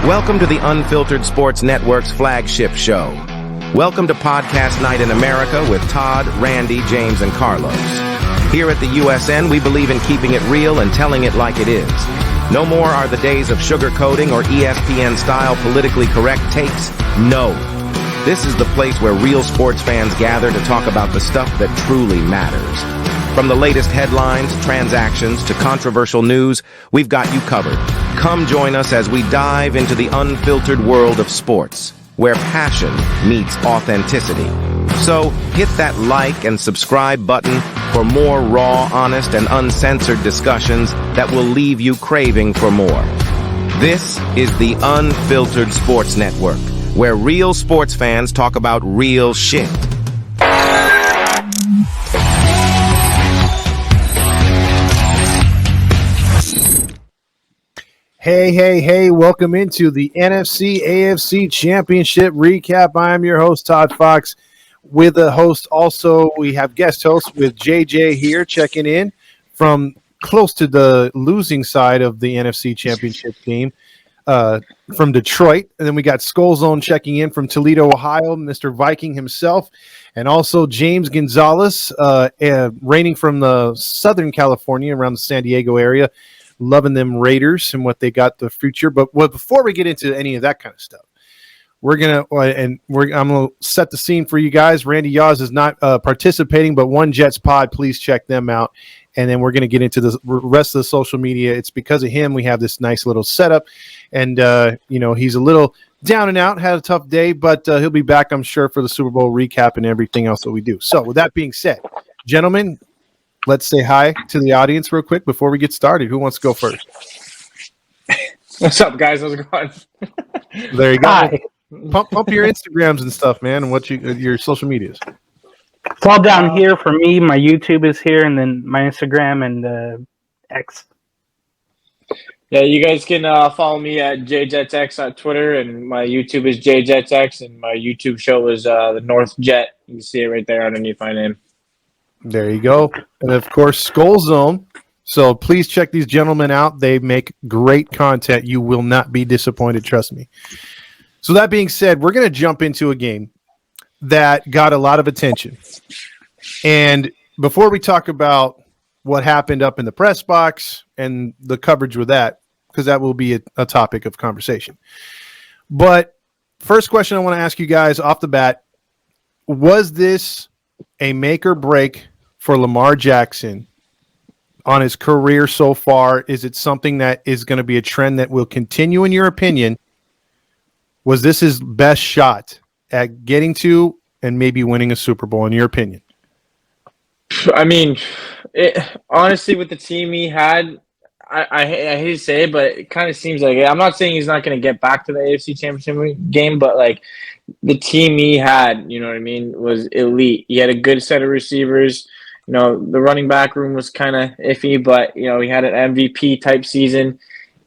Welcome to the Unfiltered Sports Network's flagship show. Welcome to Podcast Night in America with Todd, Randy, James, and Carlos. Here at the USN, we believe in keeping it real and telling it like it is. No more are the days of sugarcoating or ESPN-style politically correct takes. No. This is the place where real sports fans gather to talk about the stuff that truly matters. From the latest headlines, transactions, to controversial news, we've got you covered. Come join us as we dive into the unfiltered world of sports, where passion meets authenticity. So hit that like and subscribe button for more raw, honest, and uncensored discussions that will leave you craving for more. This is the Unfiltered Sports Network, where real sports fans talk about real shit. Hey, welcome into the NFC AFC Championship recap. I am your host, Todd Fox. With a host also, we have guest host with JJ here checking in from close to the losing side of the NFC Championship game from Detroit. And then we got Skull Zone checking in from Toledo, Ohio, Mr. Viking himself. And also James Gonzalez, reigning from the Southern California around the San Diego area. Loving them Raiders and what they got the future. But before we get into any of that kind of stuff, I'm gonna set the scene for you guys. Randy Yaz is not participating, but One Jets Pod, please check them out. And then we're gonna get into the rest of the social media. It's because of him we have this nice little setup, and he's a little down and out, had a tough day, but he'll be back, I'm sure, for the Super Bowl recap and everything else that we do. So with that being said, gentlemen, let's say hi to the audience real quick before we get started. Who wants to go first? What's up, guys? How's it going? There you go. Hi. Pump your Instagrams and stuff, man, and what your social medias. It's all down here for me. My YouTube is here, and then my Instagram and X. Yeah, you guys can follow me at JJETS on Twitter, and my YouTube is JJETS, and my YouTube show is the North Jet. You can see it right there underneath my name. There you go. And, of course, Skull Zone. So please check these gentlemen out. They make great content. You will not be disappointed, trust me. So that being said, we're going to jump into a game that got a lot of attention. And before we talk about what happened up in the press box and the coverage with that, because that will be a topic of conversation. But first question I want to ask you guys off the bat, was this a make or break for Lamar Jackson on his career so far? Is it something that is going to be a trend that will continue, in your opinion? Was this his best shot at getting to and maybe winning a Super Bowl, in your opinion? I mean, honestly, with the team he had, I hate to say it, but it kind of seems like it. I'm not saying he's not going to get back to the AFC Championship game, but like the team he had, you know what I mean, was elite. He had a good set of receivers. You know, the running back room was kind of iffy, but, you know, he had an MVP type season,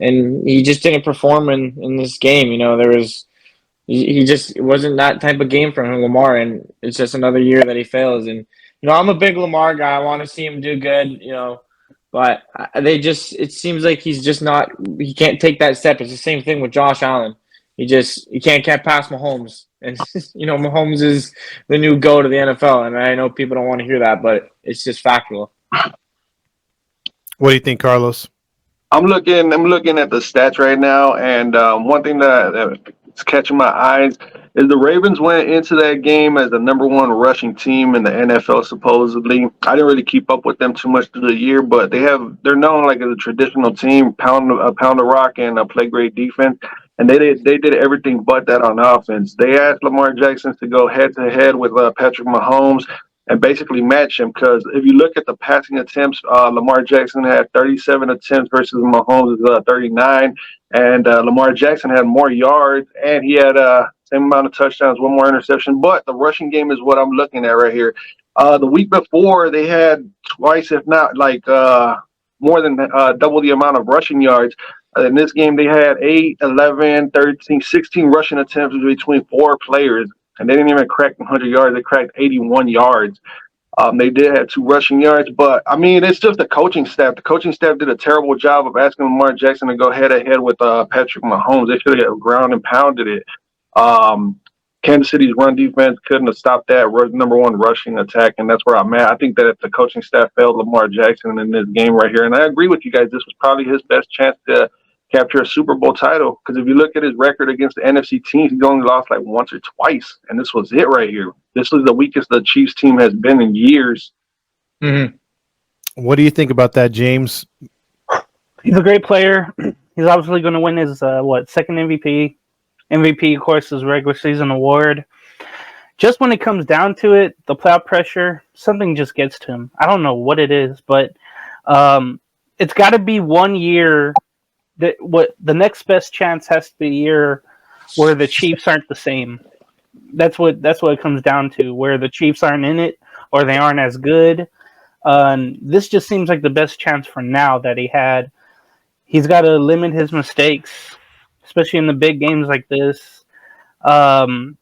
and he just didn't perform in this game. You know, it wasn't that type of game for him, Lamar, and it's just another year that he fails. And, you know, I'm a big Lamar guy. I want to see him do good, you know, but it seems like he's just not, he can't take that step. It's the same thing with Josh Allen. He can't get past Mahomes. And, you know, Mahomes is the new GOAT of the NFL. And I know people don't want to hear that, but it's just factual. What do you think, Carlos? I'm looking at the stats right now, and one thing that's catching my eyes is the Ravens went into that game as the number one rushing team in the NFL, supposedly. I didn't really keep up with them too much through the year, but they're known like as a traditional team, pound the rock and play great defense. And they did everything but that on offense. They asked Lamar Jackson to go head-to-head with Patrick Mahomes and basically match him, because if you look at the passing attempts, Lamar Jackson had 37 attempts versus Mahomes' 39, and Lamar Jackson had more yards, and he had same amount of touchdowns, one more interception. But the rushing game is what I'm looking at right here. The week before, they had twice, if not more than double the amount of rushing yards. In this game, they had 8, 11, 13, 16 rushing attempts between 4 players, and they didn't even crack 100 yards. They cracked 81 yards. They did have 2 rushing yards, but I mean, it's just the coaching staff. The coaching staff did a terrible job of asking Lamar Jackson to go head to head with Patrick Mahomes. They should have ground and pounded it. Kansas City's run defense couldn't have stopped that number 1 rushing attack, and that's where I'm at. I think that if the coaching staff failed Lamar Jackson in this game right here, and I agree with you guys, this was probably his best chance to capture a Super Bowl title, because if you look at his record against the NFC teams, he's only lost like once or twice, and this was it right here. This was the weakest the Chiefs team has been in years. Mm-hmm. What do you think about that, James? He's a great player. He's obviously going to win his second MVP. MVP, of course, is regular season award. Just when it comes down to it, the playoff pressure, something just gets to him. I don't know what it is, but it's got to be one year. What the next best chance has to be a year where the Chiefs aren't the same. That's what it comes down to, where the Chiefs aren't in it or they aren't as good. This just seems like the best chance for now that he had. He's got to limit his mistakes, especially in the big games like this.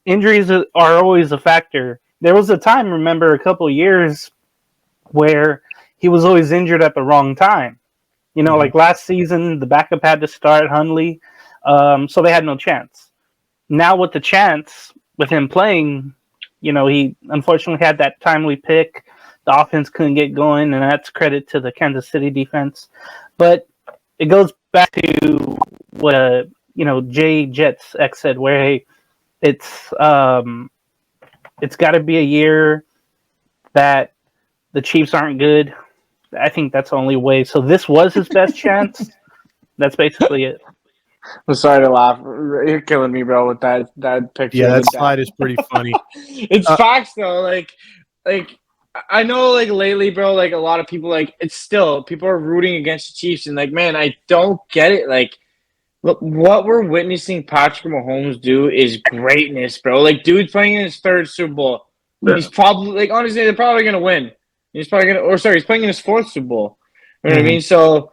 Injuries are always a factor. There was a time, remember, a couple of years where he was always injured at the wrong time. You know, like last season, the backup had to start, Hundley, so they had no chance. Now with the chance, with him playing, you know, he unfortunately had that timely pick. The offense couldn't get going, and that's credit to the Kansas City defense. But it goes back to what JJETS X said, where hey, it's got to be a year that the Chiefs aren't good. I think that's the only way. So this was his best chance. That's basically it. I'm sorry to laugh. You're killing me, bro, with that picture. Yeah, that slide is pretty funny. It's facts though. Like I know, like lately, bro. Like a lot of people, like it's still people are rooting against the Chiefs, and like, man, I don't get it. Like, look, what we're witnessing Patrick Mahomes do is greatness, bro. Like, dude's playing in his 3rd Super Bowl. Yeah. He's probably, like, honestly, they're probably gonna win. He's probably he's playing in his 4th Super Bowl. You know what I mean? So,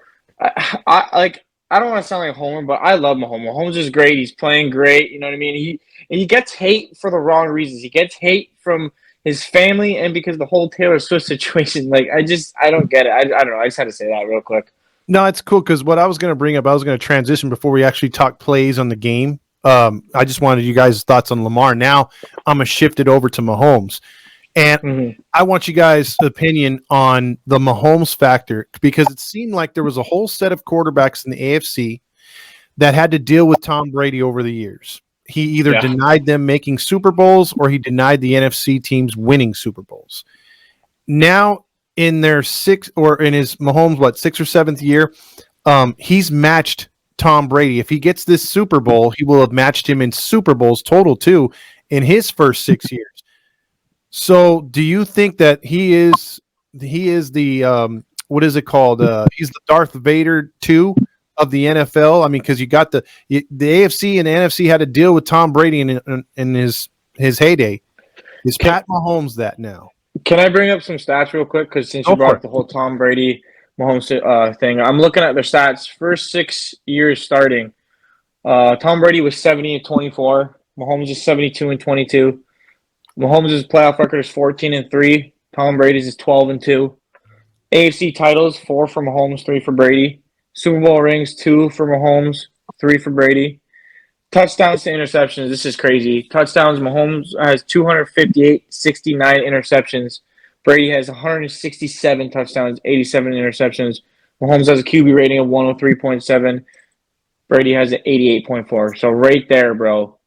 I don't want to sound like a homer, but I love Mahomes. Mahomes is great. He's playing great. You know what I mean? He gets hate for the wrong reasons. He gets hate from his family and because of the whole Taylor Swift situation. Like, I don't get it. I don't know. I just had to say that real quick. No, it's cool because what I was going to bring up, I was going to transition before we actually talk plays on the game. I just wanted you guys' thoughts on Lamar. Now I'm going to shift it over to Mahomes. And I want you guys' opinion on the Mahomes factor, because it seemed like there was a whole set of quarterbacks in the AFC that had to deal with Tom Brady over the years. He either denied them making Super Bowls or he denied the NFC teams winning Super Bowls. Now in their 6th or in his Mahomes, 6th or 7th year, he's matched Tom Brady. If he gets this Super Bowl, he will have matched him in Super Bowls total too in his first 6 years. So, do you think that he is the what is it called? He's the Darth Vader 2 of the NFL. I mean, because you got the AFC and the NFC had to deal with Tom Brady in his heyday. Is Pat Mahomes that now? Can I bring up some stats real quick? Because since you brought up the whole Tom Brady Mahomes thing, I'm looking at their stats. First 6 years starting, Tom Brady was 70-24. Mahomes is 72-22. Mahomes' playoff record is 14-3. Tom Brady's is 12-2. AFC titles, 4 for Mahomes, 3 for Brady. Super Bowl rings, 2 for Mahomes, 3 for Brady. Touchdowns to interceptions, this is crazy. Touchdowns, Mahomes has 258, 69 interceptions. Brady has 167 touchdowns, 87 interceptions. Mahomes has a QB rating of 103.7. Brady has an 88.4. So right there, bro.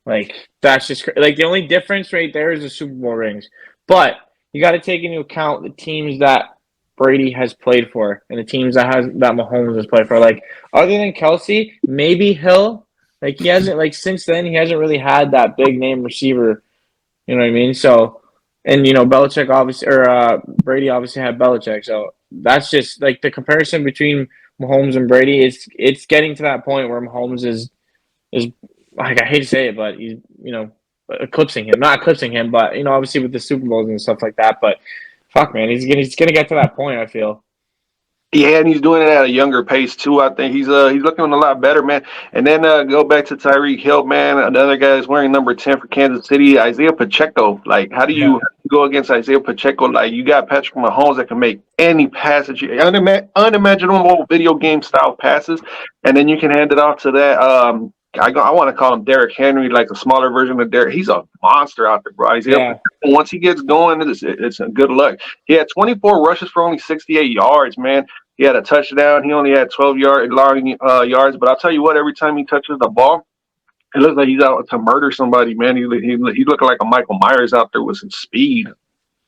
Like, that's just like the only difference right there is the Super Bowl rings. But you got to take into account the teams that Brady has played for and the teams that Mahomes has played for. Like, other than Kelsey, maybe Hill. Like, he hasn't, like, since then, he hasn't really had that big name receiver. You know what I mean? So, and, you know, Belichick obviously, or Brady obviously had Belichick. So that's just, like, the comparison between Mahomes and Brady, it's getting to that point where Mahomes is like, I hate to say it, but he's, you know, eclipsing him. Not eclipsing him, but, you know, obviously with the Super Bowls and stuff like that. But fuck, man, he's gonna get to that point, I feel. Yeah, and he's doing it at a younger pace too. I think he's looking a lot better, man. And then go back to Tyreek Hill, man. Another guy is wearing number 10 for Kansas City, Isaiah Pacheco. Like, how do you go against Isaiah Pacheco? Like, you got Patrick Mahomes that can make any pass that unimaginable video game style passes, and then you can hand it off to that. I want to call him Derrick Henry, like a smaller version of Derrick. He's a monster out there, bro. Isaiah Yeah. Pacheco, once he gets going, it's a good luck. He had 24 rushes for only 68 yards, man. He had a touchdown. He only had 12 yards, but I'll tell you what, every time he touches the ball, it looks like he's out to murder somebody, man. He's looking like a Michael Myers out there with some speed.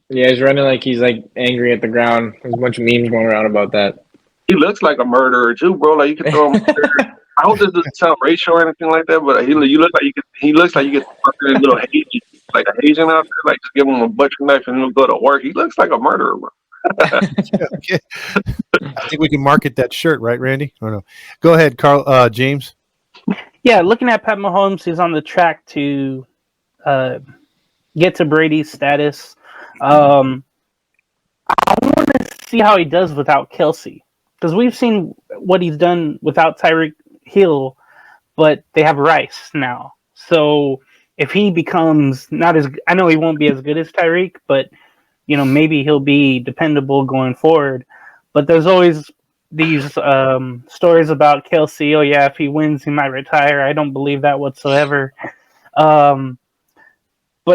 Yeah, he's running like he's like angry at the ground. There's a bunch of memes going around about that. He looks like a murderer too, bro. Like, you could throw him. I hope this doesn't sound racial or anything like that, but he looks like you could a little Haitian, like a Haitian out there, like just give him a butcher knife and he'll go to work. He looks like a murderer, bro. Okay. I think we can market that shirt, right, Randy? Or no? Go ahead, James. Yeah, looking at Pat Mahomes, he's on the track to get to Brady's status. I want to see how he does without Kelsey, because we've seen what he's done without Tyreek Hill, but they have Rice now. So if he becomes not as, I know he won't be as good as Tyreek, but maybe he'll be dependable going forward. But there's always these stories about Kelsey. Oh yeah, if he wins, he might retire. I don't believe that whatsoever. But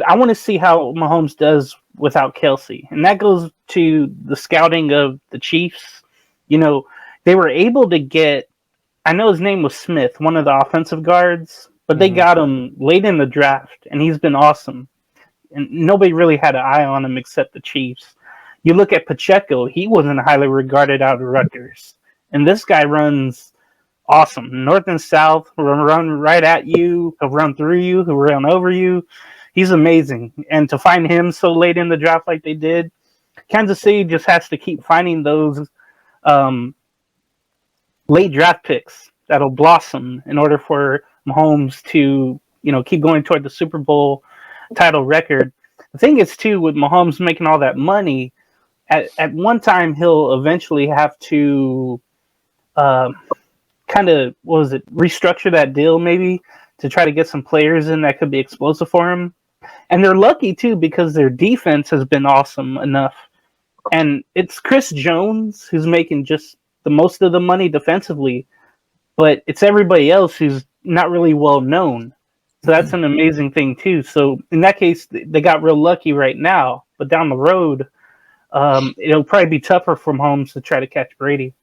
I want to see how Mahomes does without Kelsey, and that goes to the scouting of the Chiefs. They were able to get, I know his name was Smith, one of the offensive guards, but they got him late in the draft, and he's been awesome. And nobody really had an eye on him except the Chiefs. You look at Pacheco, he wasn't highly regarded out of Rutgers. And this guy runs awesome. North and south, he'll run right at you, he'll run through you, he'll run over you. He's amazing. And to find him so late in the draft like they did, Kansas City just has to keep finding those late draft picks that'll blossom in order for Mahomes to, keep going toward the Super Bowl title record. The thing is, too, with Mahomes making all that money, at one time he'll eventually have to restructure that deal maybe to try to get some players in that could be explosive for him. And they're lucky, too, because their defense has been awesome enough. And it's Chris Jones who's making just the most of the money defensively, but it's everybody else who's not really well known. So that's an amazing thing, too. So in that case, they got real lucky right now. But down the road, it'll probably be tougher for Mahomes to try to catch Brady.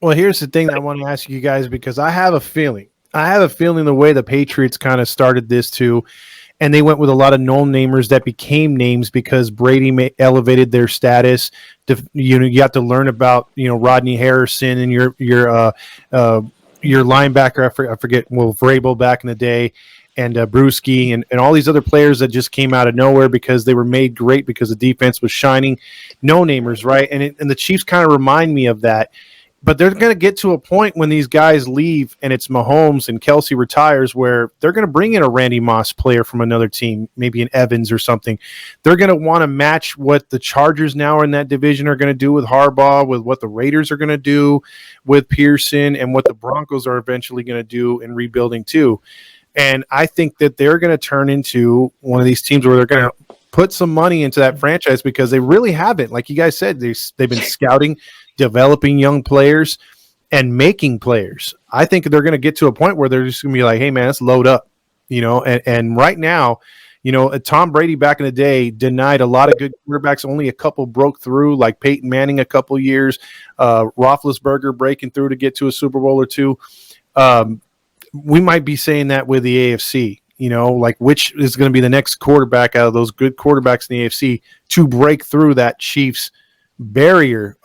Well, here's the thing that I want to ask you guys, because I have a feeling the way the Patriots kind of started this, too, and they went with a lot of no-namers that became names because Brady elevated their status. You have to learn about, Rodney Harrison and your linebacker. I forget, Vrabel back in the day. And Brewski and all these other players that just came out of nowhere because they were made great because the defense was shining. No-namers, right? And the Chiefs kind of remind me of that. But they're going to get to a point when these guys leave and it's Mahomes and Kelsey retires where they're going to bring in a Randy Moss player from another team, maybe an Evans or something. They're going to want to match what the Chargers now are in that division are going to do with Harbaugh, with what the Raiders are going to do with Pearson, and what the Broncos are eventually going to do in rebuilding too. And I think that they're going to turn into one of these teams where they're going to put some money into that franchise because they really haven't. Like you guys said, they've been scouting, developing young players, and making players. I think they're going to get to a point where they're just going to be like, hey, man, let's load up. And right now, Tom Brady back in the day denied a lot of good quarterbacks. Only a couple broke through, like Peyton Manning a couple years, Roethlisberger breaking through to get to a Super Bowl or two. We might be saying that with the AFC, like which is going to be the next quarterback out of those good quarterbacks in the AFC to break through that Chiefs barrier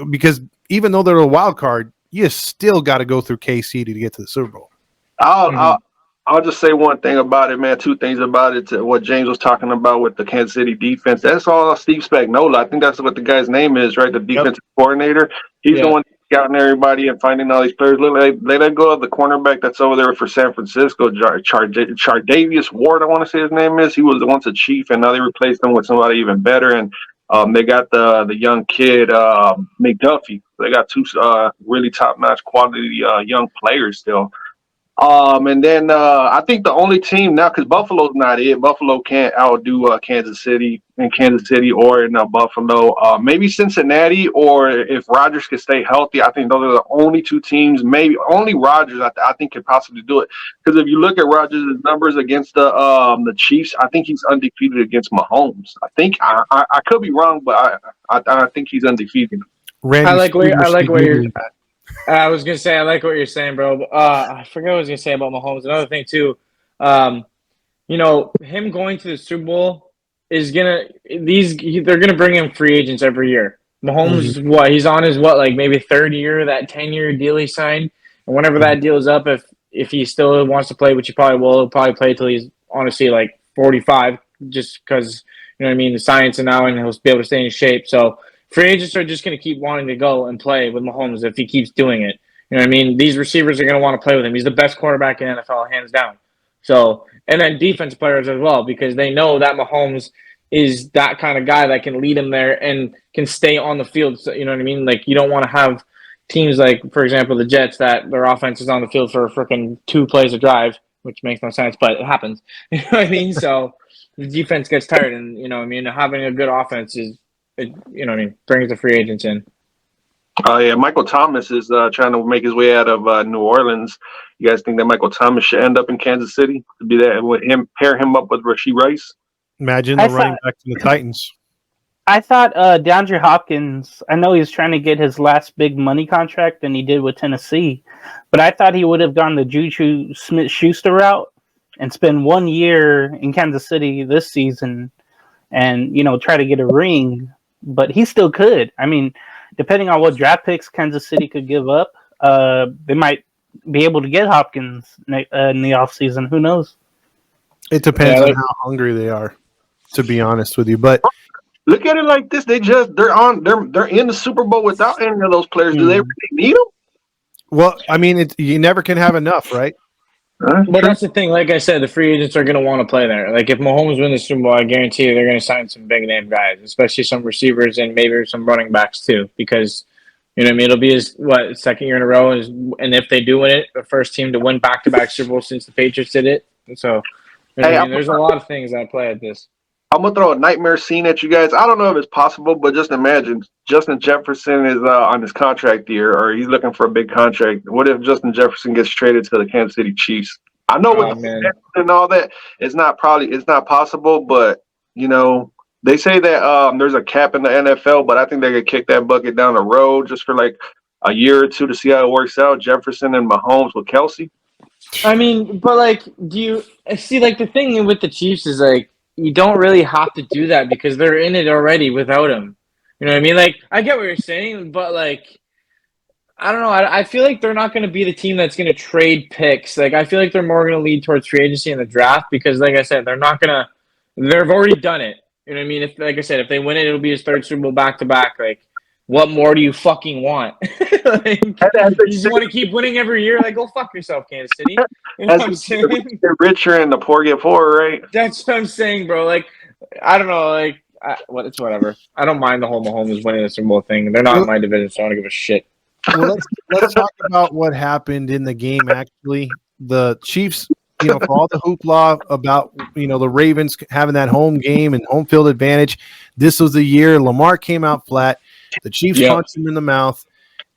because even though they're a wild card, you still got to go through KC to get to the Super Bowl. I'll just say one thing about it, man. Two things about it. To what James was talking about with the Kansas City defense. That's all Steve Spagnuolo. I think that's what the guy's name is, right? The defensive coordinator. He's the one scouting everybody and finding all these players. Look, they let go of the cornerback that's over there for San Francisco, Chardavius Ward, I want to say his name is. He was once a Chief, and now they replaced him with somebody even better. And They got the young kid McDuffie. They got two really top notch quality young players still. And then I think the only team now, because Buffalo's not it. Buffalo can't outdo Kansas City or in Buffalo. Maybe Cincinnati, or if Rodgers could stay healthy, I think those are the only two teams. Maybe only Rodgers, I think, could possibly do it. Because if you look at Rodgers' numbers against the Chiefs, I think he's undefeated against Mahomes. I think I could be wrong, but I think he's undefeated. Randy, I like where you're. Googling. I was gonna say I like what you're saying, bro. I forgot what I was gonna say about Mahomes. Another thing too, him going to the Super Bowl is they're gonna bring in free agents every year. Mahomes, he's on his like maybe third year, that 10-year deal he signed, and whenever that deal is up, if he still wants to play, which he probably will, he'll probably play till he's honestly like 45, just because the science and now, and he'll be able to stay in shape. So free agents are just going to keep wanting to go and play with Mahomes if he keeps doing it. These receivers are going to want to play with him. He's the best quarterback in NFL, hands down. So, and then defense players as well, because they know that Mahomes is that kind of guy that can lead him there and can stay on the field. So, you know what I mean? Like, you don't want to have teams like, for example, the Jets, that their offense is on the field for freaking 2 plays a drive, which makes no sense, but it happens. You know what I mean? So the defense gets tired, and having a good offense brings the free agents in. Yeah, Michael Thomas is trying to make his way out of New Orleans. You guys think that Michael Thomas should end up in Kansas City to be that, with him, pair him up with Rashee Rice? Imagine the running back to the Titans. I thought DeAndre Hopkins, I know he's trying to get his last big money contract than he did with Tennessee, but I thought he would have gone the Juju Smith-Schuster route and spend 1 year in Kansas City this season and, try to get a ring. But he still could. I mean, depending on what draft picks Kansas City could give up, they might be able to get Hopkins in the offseason. Who knows? It depends on how hungry they are, to be honest with you. But look at it like this: they're in the Super Bowl without any of those players. Do they really need them? Well, I mean, you never can have enough, right? But that's the thing. Like I said, the free agents are going to want to play there. Like if Mahomes wins the Super Bowl, I guarantee you they're going to sign some big name guys, especially some receivers and maybe some running backs too. Because it'll be his second year in a row, and if they do win it, the first team to win back-to-back Super Bowls since the Patriots did it. And so, there's a lot of things that play at this. I'm gonna throw a nightmare scene at you guys. I don't know if it's possible, but just imagine Justin Jefferson is on his contract year, or he's looking for a big contract. What if Justin Jefferson gets traded to the Kansas City Chiefs? I know with the and all that, it's not possible, but they say that there's a cap in the NFL, but I think they could kick that bucket down the road just for like a year or two to see how it works out. Jefferson and Mahomes with Kelsey. I mean, but like, do you see? Like the thing with the Chiefs is like, you don't really have to do that because they're in it already without him. You know what I mean? Like, I get what you're saying, but like, I don't know. I feel like they're not going to be the team that's going to trade picks. Like, I feel like they're more going to lead towards free agency in the draft because, like I said, they're not going to. They've already done it. You know what I mean? Like I said, if they win it, it'll be his third Super Bowl back to back. Like, what more do you fucking want? Like, you just want to keep winning every year? Like, go fuck yourself, Kansas City. You know what I'm saying? They're richer and the poor get poorer, right? That's what I'm saying, bro. Like, I don't know. Like, it's whatever. I don't mind the whole Mahomes winning the Super Bowl thing. They're not in my division, so I don't give a shit. Well, let's talk about what happened in the game. Actually, the Chiefs, for all the hoopla about the Ravens having that home game and home field advantage, this was the year Lamar came out flat. The Chiefs punched him in the mouth,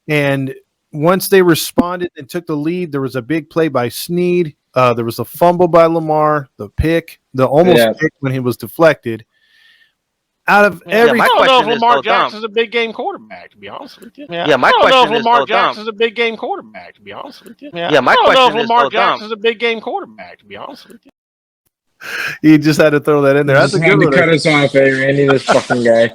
and once they responded and took the lead, there was a big play by Snead. There was a fumble by Lamar, the pick, the almost pick when he was deflected. Out of every, I don't know if Lamar Jackson's a big game quarterback, to be honest with you. Yeah, my question is, I don't know if Lamar Jackson's a big game quarterback, to be honest with you. Yeah, my question is, I don't know if Lamar Jackson's a big game quarterback, to be honest with you. He just had to throw that in there. That's a good one. Cut us off, Randy, this fucking guy.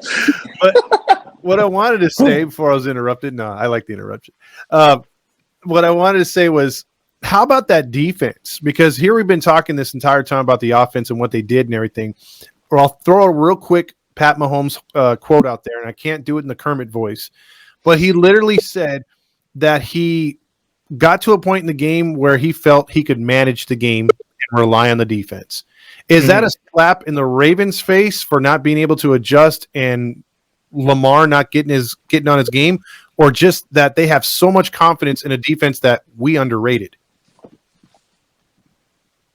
But what I wanted to say before I was interrupted, no, I like the interruption. What I wanted to say was, how about that defense? Because here we've been talking this entire time about the offense and what they did and everything. Or I'll throw a real quick Pat Mahomes quote out there, and I can't do it in the Kermit voice, but he literally said that he got to a point in the game where he felt he could manage the game and and rely on the defense. Is that a slap in the Ravens' face for not being able to adjust and Lamar not getting on his game, or just that they have so much confidence in a defense that we underrated?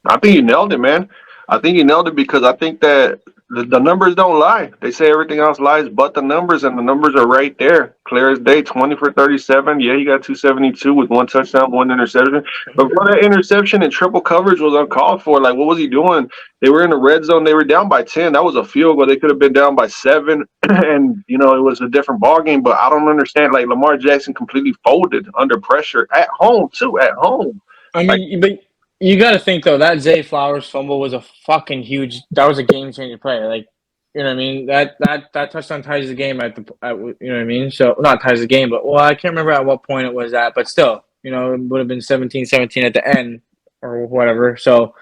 I think you nailed it, man. I think you nailed it because I think that the numbers don't lie. They say everything else lies but the numbers, and the numbers are right there. Clear as day, 20 for 37. Yeah, he got 272 with 1 touchdown, 1 interception. But for that interception and triple coverage was uncalled for. Like, what was he doing? They were in the red zone. They were down by 10. That was a field goal. They could have been down by 7. And, it was a different ball game. But I don't understand. Like, Lamar Jackson completely folded under pressure at home, too, at home. I mean, but you got to think, though, that Zay Flowers fumble was a fucking huge – that was a game-changing play. Like, you know what I mean? That touchdown ties the game you know what I mean? So, not ties the game, but, well, I can't remember at what point it was at. But still, it would have been 17-17 at the end or whatever. So,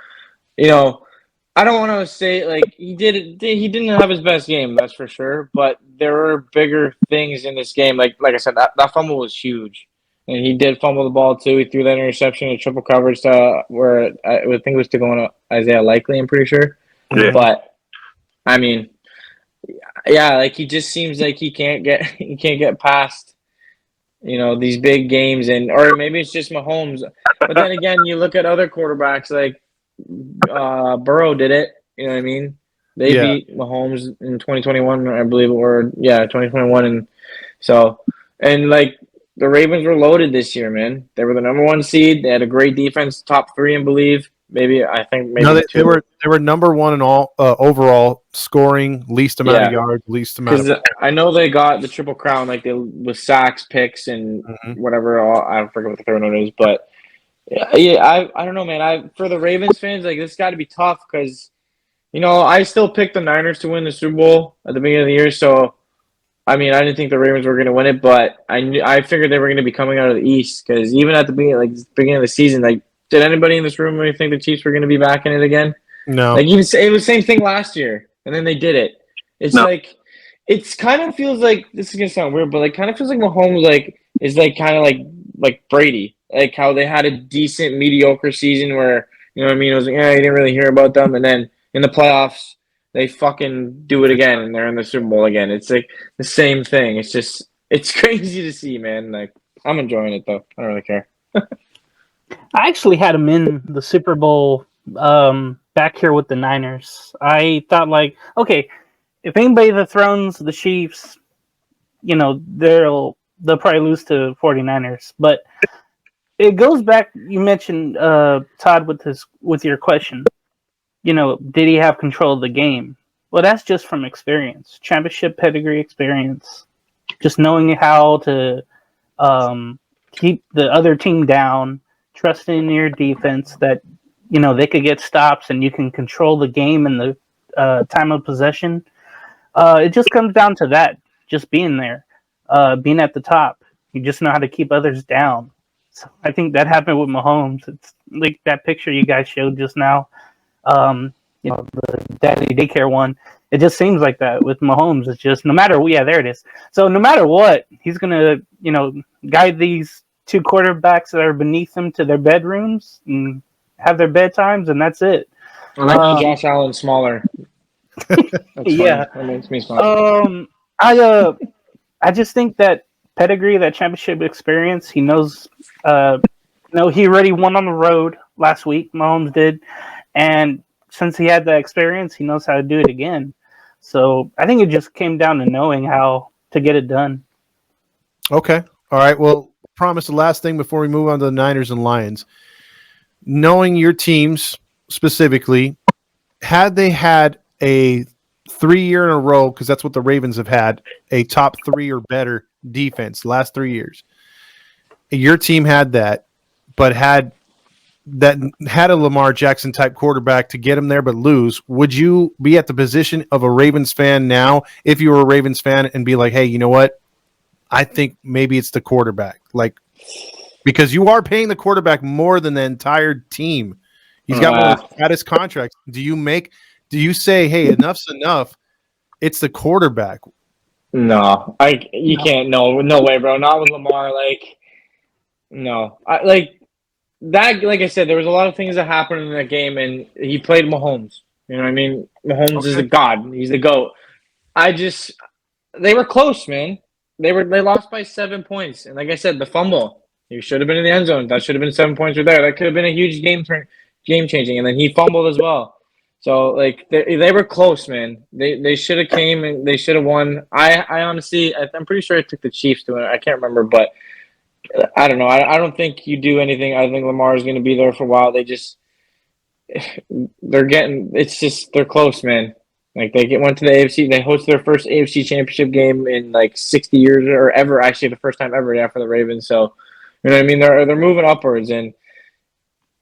I don't want to say, like, he didn't have his best game, that's for sure. But there were bigger things in this game. Like I said, that fumble was huge. And he did fumble the ball, too. He threw that interception in triple coverage where I think it was to go on Isaiah Likely, I'm pretty sure. Yeah. But, I mean, yeah, like he just seems like he can't get past, these big games. Or maybe it's just Mahomes. But then again, you look at other quarterbacks like Burrow did it. You know what I mean? They beat Mahomes in 2021, I believe, 2021. And so, and like, the Ravens were loaded this year, man. They were the number 1 seed. They had a great defense, top 3, I believe. Maybe they were number 1 in all overall scoring, least amount of yards, least amount. Because I know they got the triple crown, like with sacks, picks, and whatever. I forget what the third one is, but I don't know, man. For the Ravens fans, like, this got to be tough because, I still picked the Niners to win the Super Bowl at the beginning of the year, so. I mean, I didn't think the Ravens were going to win it, but I figured they were going to be coming out of the East because even at the beginning of the season, like, did anybody in this room really think the Chiefs were going to be back in it again? No. Like, it was the same thing last year, and then they did it. It's like, it's kind of feels like, this is going to sound weird, but it kind of feels like Mahomes is kind of like Brady, like how they had a decent, mediocre season where, you know what I mean? It was like, you didn't really hear about them, and then in the playoffs, they fucking do it again, and they're in the Super Bowl again. It's like the same thing. It's crazy to see, man. Like, I'm enjoying it, though. I don't really care. I actually had them in the Super Bowl back here with the Niners. I thought, like, okay, if anybody that throws the Chiefs, they'll probably lose to 49ers. But it goes back, you mentioned, Todd, with your question. Did he have control of the game? Well, that's just from experience, championship pedigree experience, just knowing how to keep the other team down, trusting your defense that, they could get stops and you can control the game and the time of possession. It just comes down to that, just being there, being at the top. You just know how to keep others down. So I think that happened with Mahomes. It's like that picture you guys showed just now. The daddy daycare one. It just seems like that with Mahomes. It's just no matter there it is. So no matter what, he's gonna guide these 2 quarterbacks that are beneath him to their bedrooms and have their bedtimes, and that's it. I like Josh Allen smaller. Yeah, that makes me smile. I just think that pedigree, that championship experience, he knows. He already won on the road last week. Mahomes did. And since he had that experience, he knows how to do it again. So I think it just came down to knowing how to get it done. Okay. All right. Well, promise the last thing before we move on to the Niners and Lions. Knowing your teams specifically, had they had a 3 year in a row, because that's what the Ravens have had, a top 3 or better defense last 3 years. Your team had that, but had a Lamar Jackson type quarterback to get him there but lose, would you be at the position of a Ravens fan now if you were a Ravens fan and be like, hey, you know what? I think maybe it's the quarterback. Like, because you are paying the quarterback more than the entire team. He's got one of the fattest contracts. Do you say, hey, enough's enough? It's the quarterback. No, you can't. No way, bro. Not with Lamar. Like, no. that, like I said, there was a lot of things that happened in that game, and he played Mahomes. You know what I mean? Mahomes is the god. He's the GOAT. They were close, man. They lost by 7 points, and like I said, the fumble. He should have been in the end zone. That should have been 7 points right there. That could have been a huge game changing, and then he fumbled as well. So like they were close, man. They should have came and they should have won. I honestly, I'm pretty sure I took the Chiefs to it. I can't remember, but I don't know. I don't think you do anything. I think Lamar is going to be there for a while. They're close, man. Like went to the AFC. They hosted their first AFC Championship game in like 60 years or ever. Actually, the first time ever, yeah, for the Ravens. So, you know what I mean? They're moving upwards, and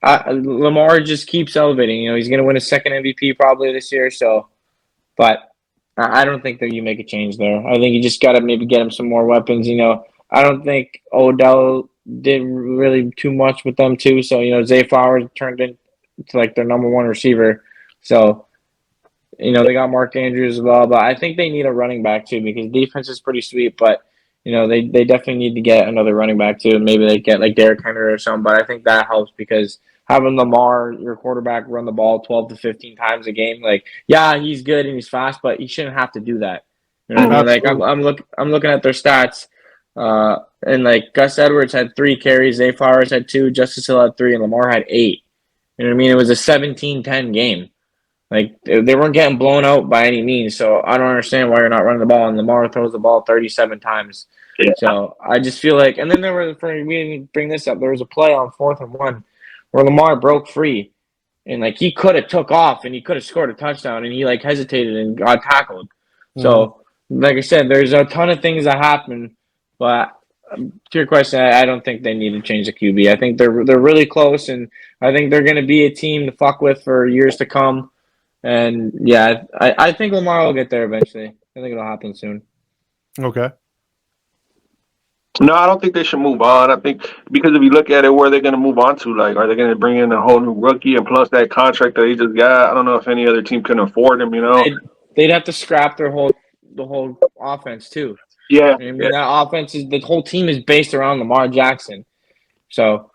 Lamar just keeps elevating. You know, he's going to win his second MVP probably this year. So, but I don't think that you make a change there. I think you just got to maybe get him some more weapons. You know, I don't think Odell did really too much with them too. So, you know, Zay Flowers turned into like their number one receiver. So, you know, they got Mark Andrews as well, but I think they need a running back too because defense is pretty sweet, but you know, they definitely need to get another running back too. Maybe they get like Derrick Henry or something, but I think that helps because having Lamar, your quarterback, run the ball 12 to 15 times a game, like, yeah, he's good and he's fast, but he shouldn't have to do that. You know what I mean? Like I'm looking at their stats, and like Gus Edwards had 3 carries, Zay Flowers had 2, Justice Hill had 3, and Lamar had 8. You know what I mean? It was a 17-10 game. Like, they weren't getting blown out by any means, so I don't understand why you're not running the ball. And Lamar throws the ball 37 times. Yeah. So I just feel like – and then we didn't bring this up. There was a play on 4th and 1 where Lamar broke free. And, like, he could have took off and he could have scored a touchdown, and he, like, hesitated and got tackled. Mm-hmm. So, like I said, there's a ton of things that happen. But to your question, I don't think they need to change the QB. I think they're really close, and I think they're going to be a team to fuck with for years to come. And yeah, I think Lamar will get there eventually. I think it'll happen soon. Okay. No, I don't think they should move on. I think because if you look at it, where they're going to move on to, like, are they going to bring in a whole new rookie and plus that contract that he just got? I don't know if any other team can afford him. You know, they'd have to scrap the whole offense too. Yeah, I mean, that offense the whole team is based around Lamar Jackson. So.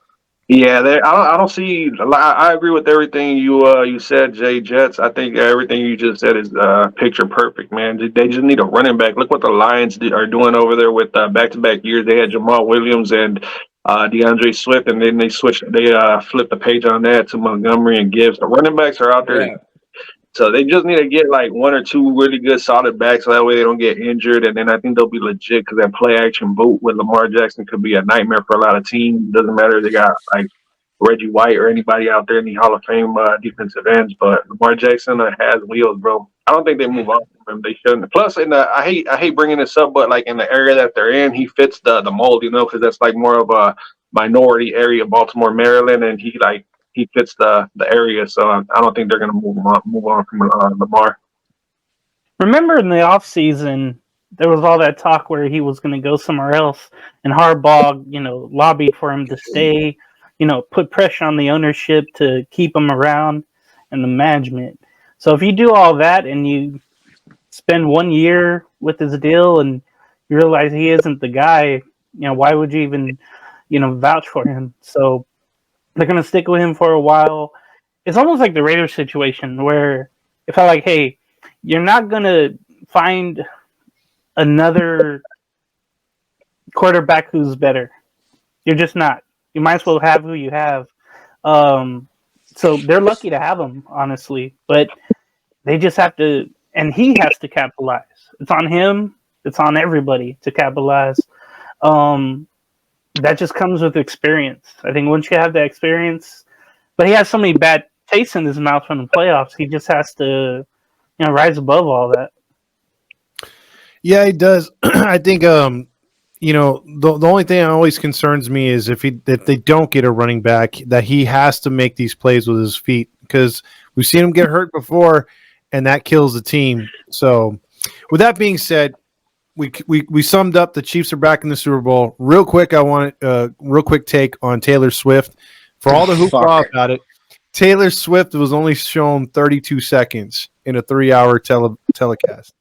Yeah, I don't see. I agree with everything you said, JJETS. I think everything you just said is picture perfect, man. They just need a running back. Look what the Lions are doing over there with back-to-back years. They had Jamal Williams and DeAndre Swift, and then they flipped the page on that to Montgomery and Gibbs. The running backs are out there. Yeah. So they just need to get like 1 or 2 really good solid backs so that way they don't get injured. And then I think they'll be legit because that play action boot with Lamar Jackson could be a nightmare for a lot of teams. Doesn't matter if they got like Reggie White or anybody out there in the Hall of Fame defensive ends. But Lamar Jackson has wheels, bro. I don't think they move on from him. They shouldn't. Plus, I hate bringing this up, but like in the area that they're in, he fits the mold, you know, because that's like more of a minority area, Baltimore, Maryland, and he fits the area, so I don't think they're going to move on from Lamar. Remember in the offseason, there was all that talk where he was going to go somewhere else, and Harbaugh, you know, lobbied for him to stay, you know, put pressure on the ownership to keep him around and the management. So if you do all that and you spend 1 year with his deal and you realize he isn't the guy, you know, why would you even, you know, vouch for him? So they're going to stick with him for a while. It's almost like the Raiders situation where it felt like, hey, you're not going to find another quarterback who's better. You're just not. You might as well have who you have. So they're lucky to have him, honestly. But they just have to, and he has to capitalize. It's on him. It's on everybody to capitalize. That just comes with experience. I think once you have that experience, but he has so many bad tastes in his mouth from the playoffs, he just has to, you know, rise above all that. Yeah, he does. I think, you know, the only thing that always concerns me is if they don't get a running back, that he has to make these plays with his feet because we've seen him get hurt before, and that kills the team. So, with that being said, we summed up the Chiefs are back in the Super Bowl. Real quick, I want a real quick take on Taylor Swift. For all the hoopla about it, Taylor Swift was only shown 32 seconds in a 3-hour telecast.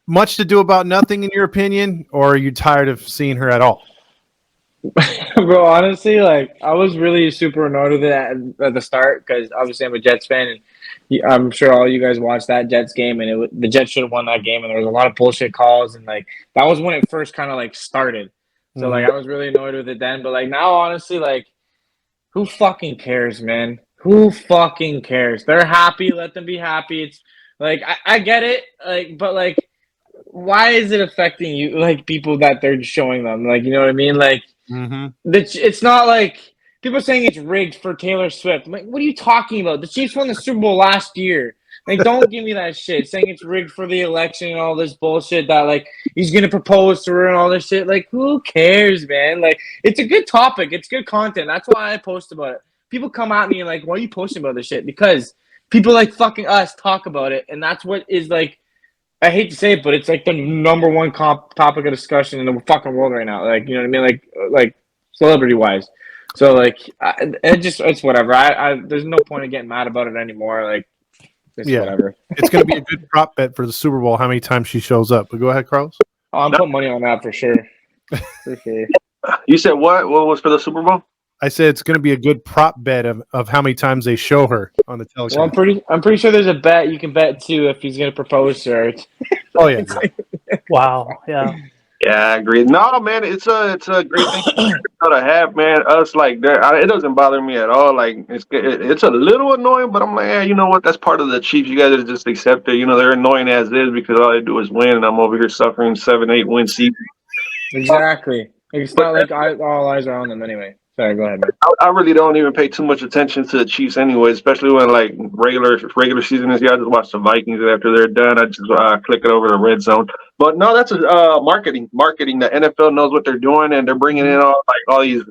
Much to do about nothing, in your opinion, or are you tired of seeing her at all? Bro, honestly, like I was really super annoyed with it at the start because obviously I'm a Jets fan, and I'm sure all you guys watched that Jets game, and the Jets should have won that game, and there was a lot of bullshit calls, and like that was when it first kind of like started. So like I was really annoyed with it then, but like now, honestly, like who fucking cares, man? Who fucking cares? They're happy, let them be happy. It's like I get it, like, but like, why is it affecting you? Like people that they're showing them, like you know what I mean, like. Mm-hmm. It's not like people are saying it's rigged for Taylor Swift. I'm like, what are you talking about? The Chiefs won the Super Bowl last year. Like, don't give me that shit. Saying it's rigged for the election and all this bullshit that like he's gonna propose to her and all this shit. Like, who cares, man? Like, it's a good topic. It's good content. That's why I post about it. People come at me and like, why are you posting about this shit? Because people like fucking us talk about it, and that's what is like. I hate to say it, but it's like the number one topic of discussion in the fucking world right now. Like, you know what I mean? Like celebrity wise. So like, it's whatever. There's no point in getting mad about it anymore. Like, it's whatever. It's going to be a good prop bet for the Super Bowl. How many times she shows up? But go ahead, Carlos. Oh, I'm putting money on that for sure. For sure. You said what? What was for the Super Bowl? I said it's going to be a good prop bet of how many times they show her on the television. Well, I'm pretty sure there's a bet you can bet too if he's gonna propose to her. Oh yeah. Wow. Yeah. Yeah, I agree. No, man, it's a great thing to have, man. Us like that, it doesn't bother me at all. Like it's a little annoying, but I'm like, yeah, you know what? That's part of the Chiefs. You guys just accept it. You know, they're annoying as is because all they do is win, and I'm over here suffering 7-8 win season. Exactly. It's not like all eyes are on them anyway. Sorry, go ahead, man. I really don't even pay too much attention to the Chiefs anyway, especially when like regular season is. Yeah, I just watch the Vikings, and after they're done, I just click it over to red zone. But no, that's marketing. Marketing. The NFL knows what they're doing, and they're bringing in all these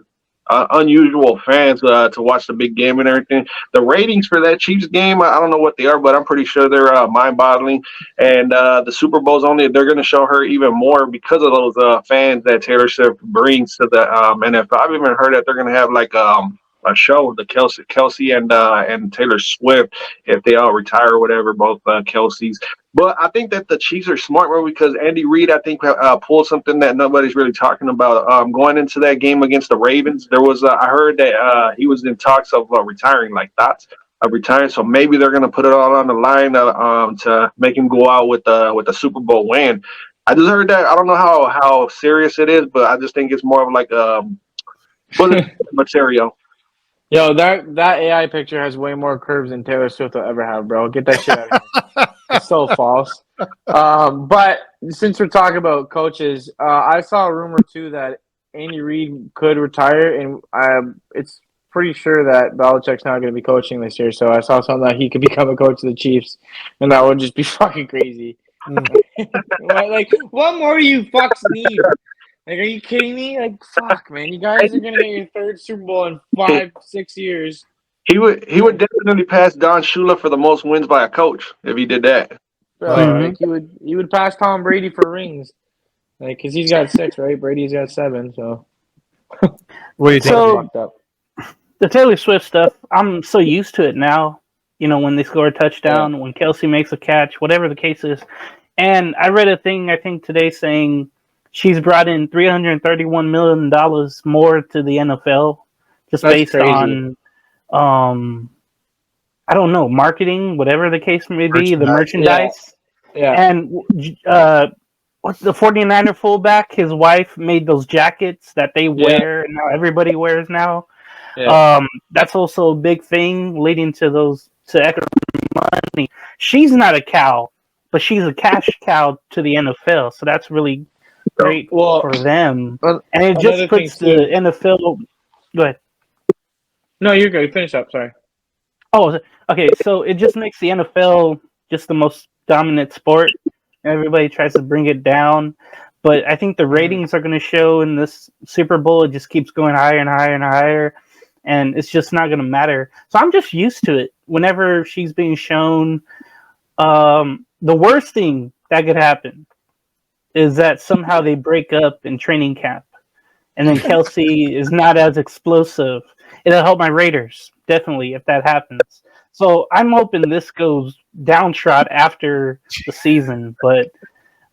unusual fans to watch the big game and everything. The ratings for that Chiefs game, I don't know what they are, but I'm pretty sure they're mind-boggling. And the Super Bowl's they're going to show her even more because of those fans that Taylor Swift brings to the NFL. I've even heard that they're going to have like a show, the Kelsey and Taylor Swift, if they all retire or whatever, both Kelseys. But I think that the Chiefs are smart, bro, because Andy Reid, I think, pulled something that nobody's really talking about. Going into that game against the Ravens, there was I heard that he was in talks of retiring, like thoughts of retiring. So maybe they're going to put it all on the line to make him go out with the Super Bowl win. I just heard that. I don't know how serious it is, but I just think it's more of like material. Yo, that AI picture has way more curves than Taylor Swift will ever have, bro. Get that shit out of here. It's so false. But since we're talking about coaches, I saw a rumor too that Andy Reid could retire, and it's pretty sure that Belichick's not going to be coaching this year. So I saw something that he could become a coach of the Chiefs, and that would just be fucking crazy. Like, what more do you fucks need? Like, are you kidding me? Like, fuck, man. You guys are going to get your third Super Bowl in 5-6 years. He would definitely pass Don Shula for the most wins by a coach if he did that. Like, he would pass Tom Brady for rings. Like, because he's got 6, right? Brady's got 7, so. What do you think? So, the Taylor Swift stuff, I'm so used to it now. You know, when they score a touchdown, when Kelsey makes a catch, whatever the case is. And I read a thing, I think, today saying she's brought in $331 million more to the NFL just based on, I don't know, marketing, whatever the case may be, the merchandise. Yeah. And what's the 49er fullback? His wife made those jackets that they wear, and now everybody wears now. Yeah. That's also a big thing leading to extra money. She's not a cow, but she's a cash cow to the NFL, so that's really great for them. And it just puts the NFL. Go ahead. No, you're good. Finish up. Sorry. Oh, okay. So it just makes the NFL just the most dominant sport. Everybody tries to bring it down, but I think the ratings are going to show in this Super Bowl. It just keeps going higher and higher and higher, and it's just not going to matter. So I'm just used to it. Whenever she's being shown, the worst thing that could happen is that somehow they break up in training camp, and then Kelsey is not as explosive. It'll help my Raiders, definitely, if that happens. So I'm hoping this goes downtrod after the season, but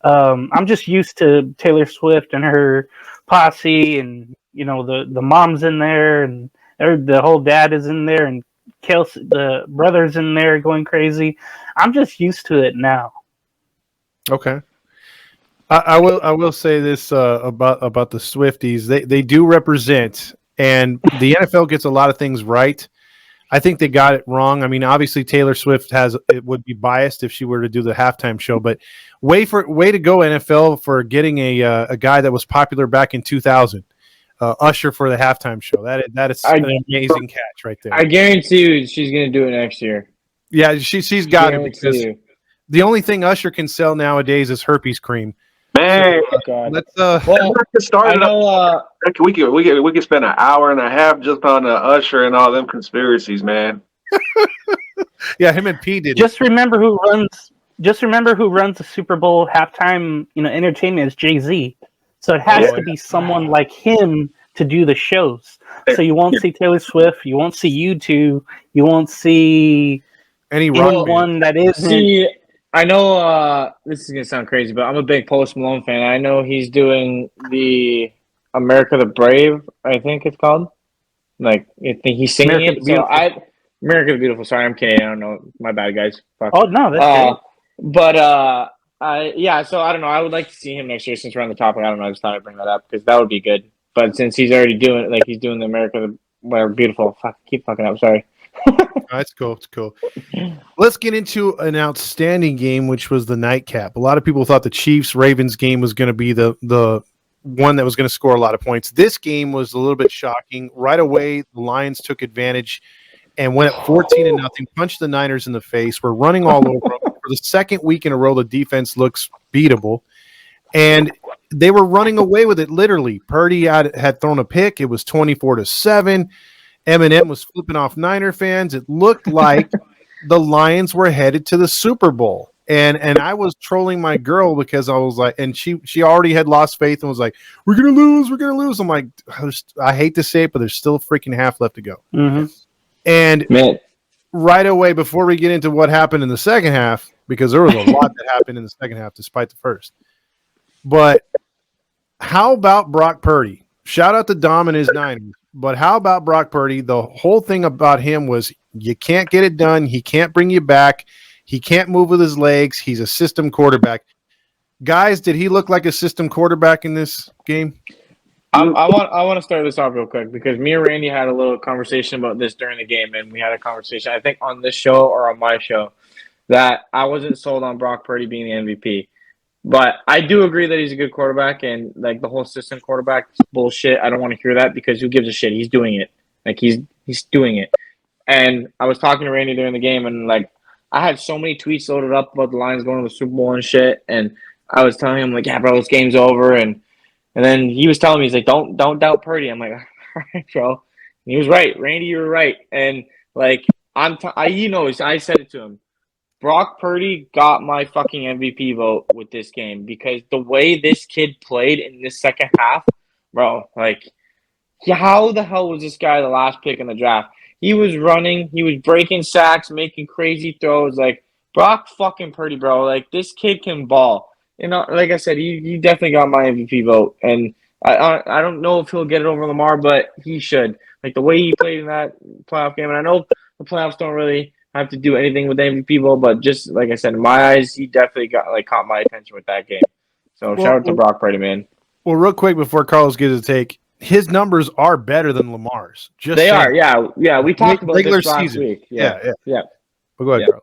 I'm just used to Taylor Swift and her posse and the mom's in there, and the whole dad is in there, and Kelsey, the brother's in there going crazy. I'm just used to it now. Okay. I will say this about the Swifties. They do represent, and the NFL gets a lot of things right. I think they got it wrong. I mean, obviously Taylor Swift would be biased if she were to do the halftime show, but way to go NFL for getting a guy that was popular back in 2000, Usher for the halftime show. That is an amazing catch right there. I guarantee you, she's gonna do it next year. Yeah, she's got it because the only thing Usher can sell nowadays is herpes cream. Man, let's start. I know. We could spend an hour and a half just on Usher and all them conspiracies, man. Yeah, him and P did. Just remember who runs the Super Bowl halftime, entertainment is Jay-Z. So it has to be someone like him to do the shows. So you won't see Taylor Swift, you won't see U2, you won't see anyone that isn't. I know this is going to sound crazy, but I'm a big Post Malone fan. I know he's doing the America the Brave, I think it's called. Like, I think he's singing America it. America the Beautiful. Sorry, I'm kidding. I don't know. My bad, guys. Fuck. Oh, no, that's good. But, so I don't know. I would like to see him next year since we're on the topic. I don't know. I just thought I'd bring that up because that would be good. But since he's already doing it, like he's doing the America the Beautiful. Fuck, keep fucking up. Sorry. That's cool. It's cool. Let's get into an outstanding game, which was the nightcap. A lot of people thought the Chiefs-Ravens game was going to be the one that was going to score a lot of points. This game was a little bit shocking. Right away, the Lions took advantage and went up 14-0, punched the Niners in the face. We're running all over them. For the second week in a row, the defense looks beatable. And they were running away with it, literally. Purdy had thrown a pick. It was 24-7. Eminem was flipping off Niner fans. It looked like the Lions were headed to the Super Bowl. And I was trolling my girl because I was like, and she already had lost faith and was like, we're going to lose. I'm like, I hate to say it, but there's still a freaking half left to go. Mm-hmm. And right away, before we get into what happened in the second half, because there was a lot that happened in the second half despite the first. But how about Brock Purdy? Shout out to Dom and his Niners. But how about Brock Purdy? The whole thing about him was you can't get it done. He can't bring you back. He can't move with his legs. He's a system quarterback. Guys, did he look like a system quarterback in this game? I want to start this off real quick because me and Randy had a little conversation about this during the game, and we had a conversation, I think, on this show or on my show, that I wasn't sold on Brock Purdy being the MVP. But I do agree that he's a good quarterback, and like the whole system quarterback bullshit. I don't want to hear that because who gives a shit? He's doing it. Like he's doing it. And I was talking to Randy during the game, and like I had so many tweets loaded up about the Lions going to the Super Bowl and shit. And I was telling him like, yeah, bro, this game's over. And then he was telling me, he's like, don't doubt Purdy. I'm like, all right, bro. And he was right. Randy, you were right. And like I said it to him. Brock Purdy got my fucking MVP vote with this game because the way this kid played in this second half, bro, like, how the hell was this guy the last pick in the draft? He was running, he was breaking sacks, making crazy throws. Like, Brock fucking Purdy, bro. Like, this kid can ball. Like I said, he definitely got my MVP vote. And I don't know if he'll get it over Lamar, but he should. Like, the way he played in that playoff game. And I know the playoffs don't really have to do anything with the MVP vote, but just like I said, in my eyes, he definitely caught my attention with that game. So shout out to Brock Purdy, man. Well, real quick before Carlos gives his take, his numbers are better than Lamar's. They are, yeah. We talked about regular this last season. Week. Yeah. Well, go ahead, Carlos.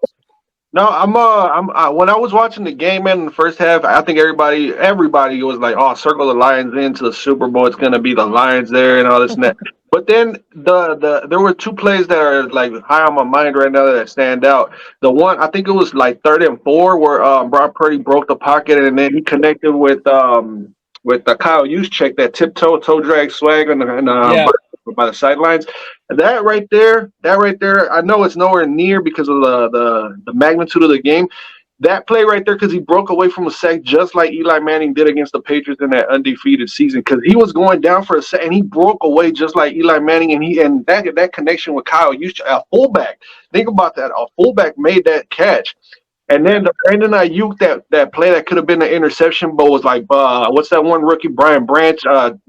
No, when I was watching the game in the first half, I think everybody was like, "Oh, circle the Lions into the Super Bowl. It's gonna be the Lions there and all this and that." But then there were two plays that are like high on my mind right now that stand out. The one, I think it was like 3rd and 4 where Brock Purdy broke the pocket and then he connected with the Kyle Juszczyk, that toe drag swag by the sidelines. That right there, I know it's nowhere near because of the magnitude of the game. That play right there, because he broke away from a sack just like Eli Manning did against the Patriots in that undefeated season, because he was going down for a sack and he broke away just like Eli Manning, and that connection with Kyle Juszczyk, a fullback. Think about that. A fullback made that catch. And then the Brandon Ayuk that play that could have been an interception, but was like, what's that one rookie Brian Branch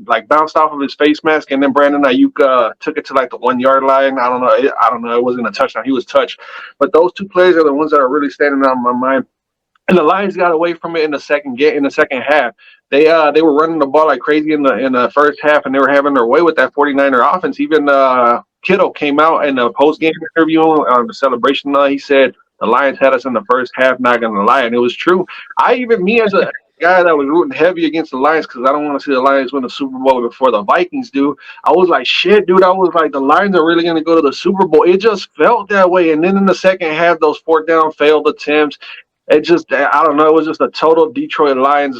like bounced off of his face mask, and then Brandon Ayuk took it to like the 1 yard line. I don't know. I don't know. It wasn't a touchdown. He was touched. But those two plays are the ones that are really standing out in my mind. And the Lions got away from it in the second half. They were running the ball like crazy in the first half, and they were having their way with that 49er offense. Even Kittle came out in a post game interview on the celebration. He said the Lions had us in the first half. Not gonna lie, and it was true. Me as a guy that was rooting heavy against the Lions because I don't want to see the Lions win the Super Bowl before the Vikings do. I was like, shit, dude. I was like, the Lions are really gonna go to the Super Bowl. It just felt that way. And then in the second half, those fourth down failed attempts. It just, I don't know. It was just a total Detroit Lions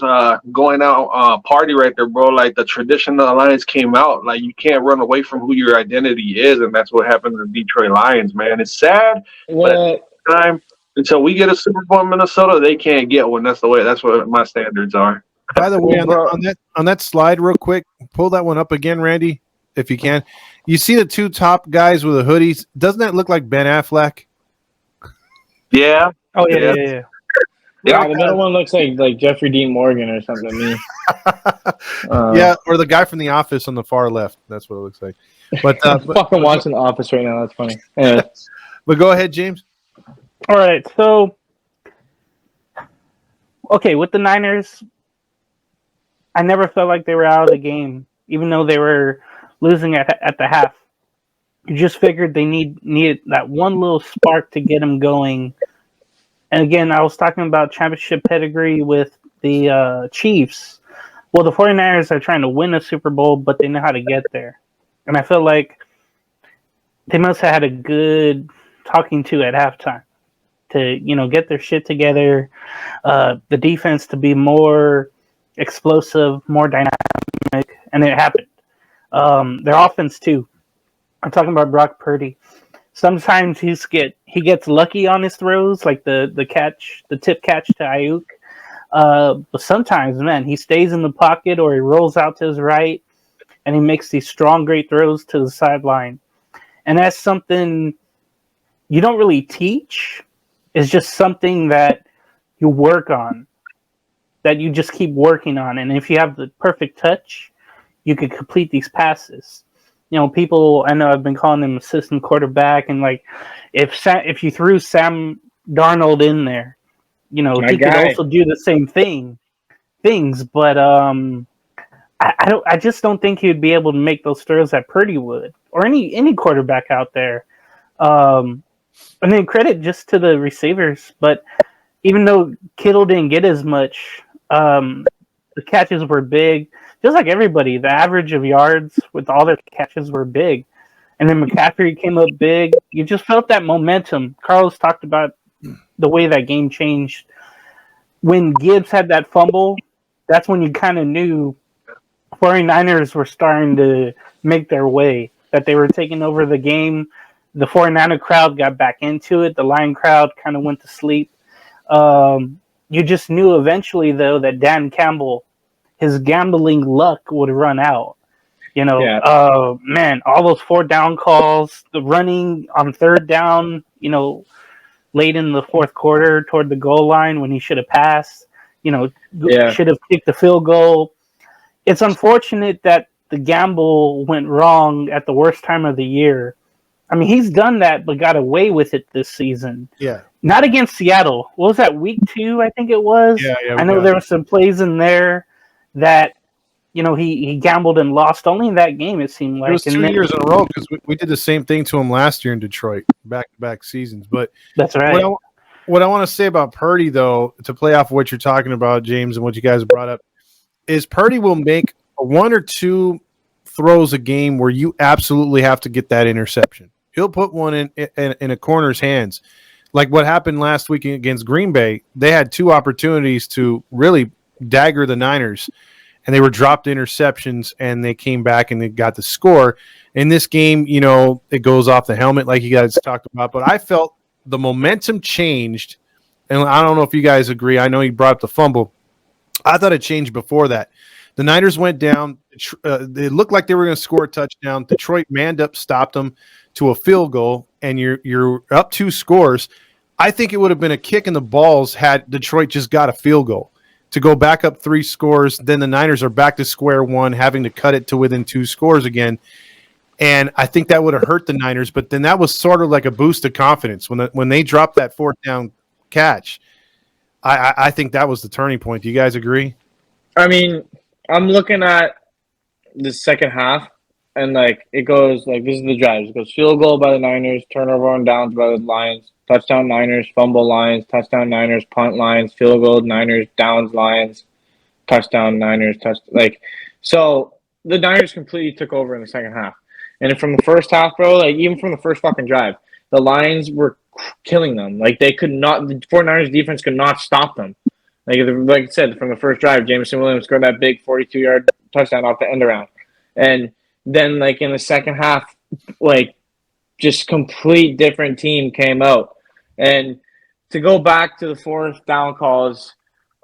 going out party right there, bro. Like the tradition of the Lions came out. Like you can't run away from who your identity is, and that's what happened to the Detroit Lions, man. It's sad, but at the same time, until we get a Super Bowl in Minnesota, they can't get one. That's the way. That's what my standards are. By the way, on that slide, real quick, pull that one up again, Randy, if you can. You see the two top guys with the hoodies? Doesn't that look like Ben Affleck? Yeah. Oh yeah. Yeah, the middle one looks like Jeffrey Dean Morgan or something to me. Yeah, or the guy from The Office on the far left. That's what it looks like. But I'm fucking watching The Office right now. That's funny. Anyway. But go ahead, James. All right, so okay, with the Niners, I never felt like they were out of the game, even though they were losing at the half. You just figured they needed that one little spark to get them going. And again, I was talking about championship pedigree with the Chiefs. Well, the 49ers are trying to win a Super Bowl, but they know how to get there. And I feel like they must have had a good talking to at halftime to, get their shit together, the defense to be more explosive, more dynamic, and it happened. Their offense, too. I'm talking about Brock Purdy. Sometimes he gets lucky on his throws, like the tip catch to Ayuk. But sometimes, man, he stays in the pocket or he rolls out to his right, and he makes these strong, great throws to the sideline. And that's something you don't really teach. It's just something that you work on, that you just keep working on. And if you have the perfect touch, you can complete these passes. People, I know I've been calling him assistant quarterback, and like if you threw Sam Darnold in there, he could also do the same things. But I just don't think he would be able to make those throws that Purdy would, or any quarterback out there. I mean, credit just to the receivers, but even though Kittle didn't get as much, the catches were big. Just like everybody, the average of yards with all their catches were big. And then McCaffrey came up big. You just felt that momentum. Carlos talked about the way that game changed. When Gibbs had that fumble, that's when you kind of knew 49ers were starting to make their way, that they were taking over the game. The 49er crowd got back into it. The Lion crowd kind of went to sleep. You just knew eventually, though, that Dan Campbell, his gambling luck would run out. Man, all those 4 down calls, the running on 3rd down, late in the 4th quarter toward the goal line when he should have passed, should have kicked the field goal. It's unfortunate that the gamble went wrong at the worst time of the year. I mean, he's done that, but got away with it this season. Yeah. Not against Seattle. What was that, week 2, I think it was? Yeah. I know there were some plays in there that, he gambled and lost only in that game, it seemed like. It was 2 years in a row because we did the same thing to him last year in Detroit, back-to-back seasons. But that's right. What I want to say about Purdy, though, to play off of what you're talking about, James, and what you guys brought up, is Purdy will make 1 or 2 throws a game where you absolutely have to get that interception. He'll put one in a corner's hands. Like what happened last week against Green Bay. They had 2 opportunities to really dagger the Niners, and they were dropped interceptions, and they came back and they got the score. In this game, it goes off the helmet like you guys talked about, but I felt the momentum changed, and I don't know if you guys agree. I know you brought up the fumble. I thought it changed before that. The Niners went down. They looked like they were going to score a touchdown. Detroit manned up, stopped them to a field goal, and you're up 2 scores. I think it would have been a kick in the balls had Detroit just got a field goal to go back up 3 scores. Then the Niners are back to square one, having to cut it to within 2 scores again. And I think that would have hurt the Niners. But then that was sort of like a boost of confidence when they dropped that 4th down catch. I think that was the turning point. Do you guys agree? I mean, I'm looking at the second half, and like it goes like this is the drives. It goes field goal by the Niners, turnover on downs by the Lions, touchdown Niners, fumble Lions, touchdown Niners, punt Lions, field goal Niners, downs Lions, touchdown Niners, so the Niners completely took over in the second half. And from the first half, bro, like even from the first fucking drive, the Lions were killing them. Like they could not, the 49ers defense could not stop them. Like I said, from the first drive, Jameson Williams scored that big 42-yard touchdown off the end around. And then like in the second half, like just complete different team came out. And to go back to the 4th down calls,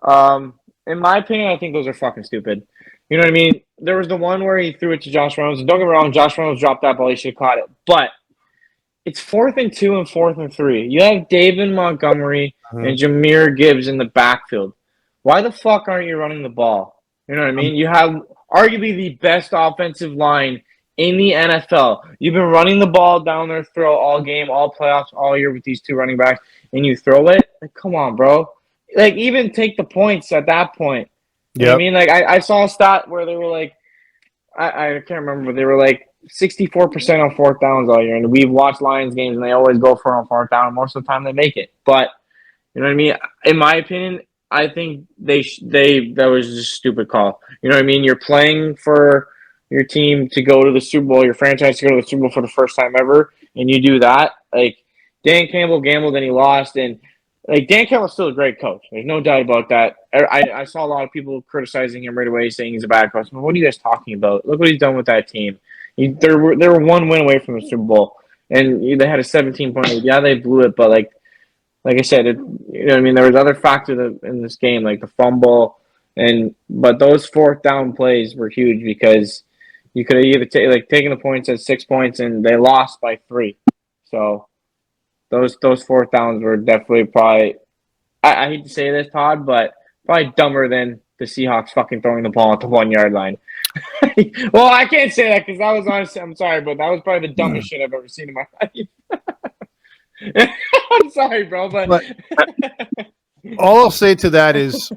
in my opinion, I think those are fucking stupid. You know what I mean? There was the one where he threw it to Josh Reynolds. Don't get me wrong, Josh Reynolds dropped that ball. He should have caught it. But it's 4th and 2 and 4th and 3. You have David Montgomery and Jahmyr Gibbs in the backfield. Why the fuck aren't you running the ball? You know what I mean? You have arguably the best offensive line in the NFL. You've been running the ball down their throat all game, all playoffs, all year with these 2 running backs, and you throw it? Like, come on, bro. Like, even take the points at that point. You know what I mean? Like, I saw a stat where they were like, I can't remember, but they were like 64% on 4th downs all year. And we've watched Lions games, and they always go for on 4th down. Most of the time, they make it. But, you know what I mean? In my opinion, I think that was just a stupid call. You know what I mean? You're playing for your team to go to the Super Bowl, your franchise to go to the Super Bowl for the first time ever, and you do that. Like, Dan Campbell gambled and he lost, and like Dan Campbell's still a great coach. There's no doubt about that. I saw a lot of people criticizing him right away, saying he's a bad coach. But what are you guys talking about? Look what he's done with that team. They were 1 win away from the Super Bowl, and they had a 17-point lead. Yeah, they blew it, but like I said, you know what I mean? There was other factors in this game, like the fumble, but those 4th down plays were huge because you could have either taken the points at 6 points, and they lost by 3. So those 4th downs were definitely probably, I hate to say this, Todd, but probably dumber than the Seahawks fucking throwing the ball at the 1-yard line. Well, I can't say that because that was honestly, I'm sorry, but that was probably the dumbest shit I've ever seen in my life. I'm sorry, bro, but all I'll say to that is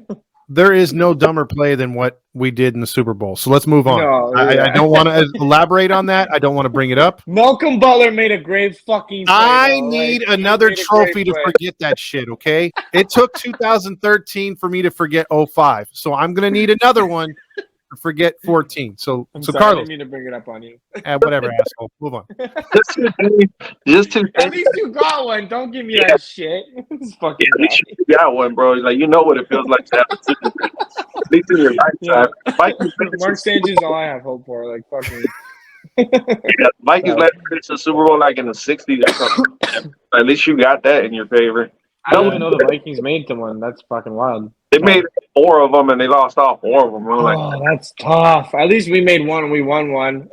there is no dumber play than what we did in the Super Bowl. So let's move on. No, I don't want to elaborate on that. I don't want to bring it up. Malcolm Butler made a great fucking play. I need another trophy to forget that shit, okay? It took 2013 for me to forget 05. So I'm going to need another one to forget 14. So sorry, Carlos. I didn't mean to bring it up on you. Whatever, asshole. Move on. At least you got one. Don't give me that shit. It's fucking you got one, bro. Like, you know what it feels like to have a Super Bowl. At least in your lifetime. Mark Sanchez is all I have hope for. Like, fucking. Vikings led to the Super Bowl like in the 60s or something. At least you got that in your favor. I don't even know the Vikings made to one. That's fucking wild. They made 4 of them, and they lost all 4 of them. That's tough. At least we made one and we won one.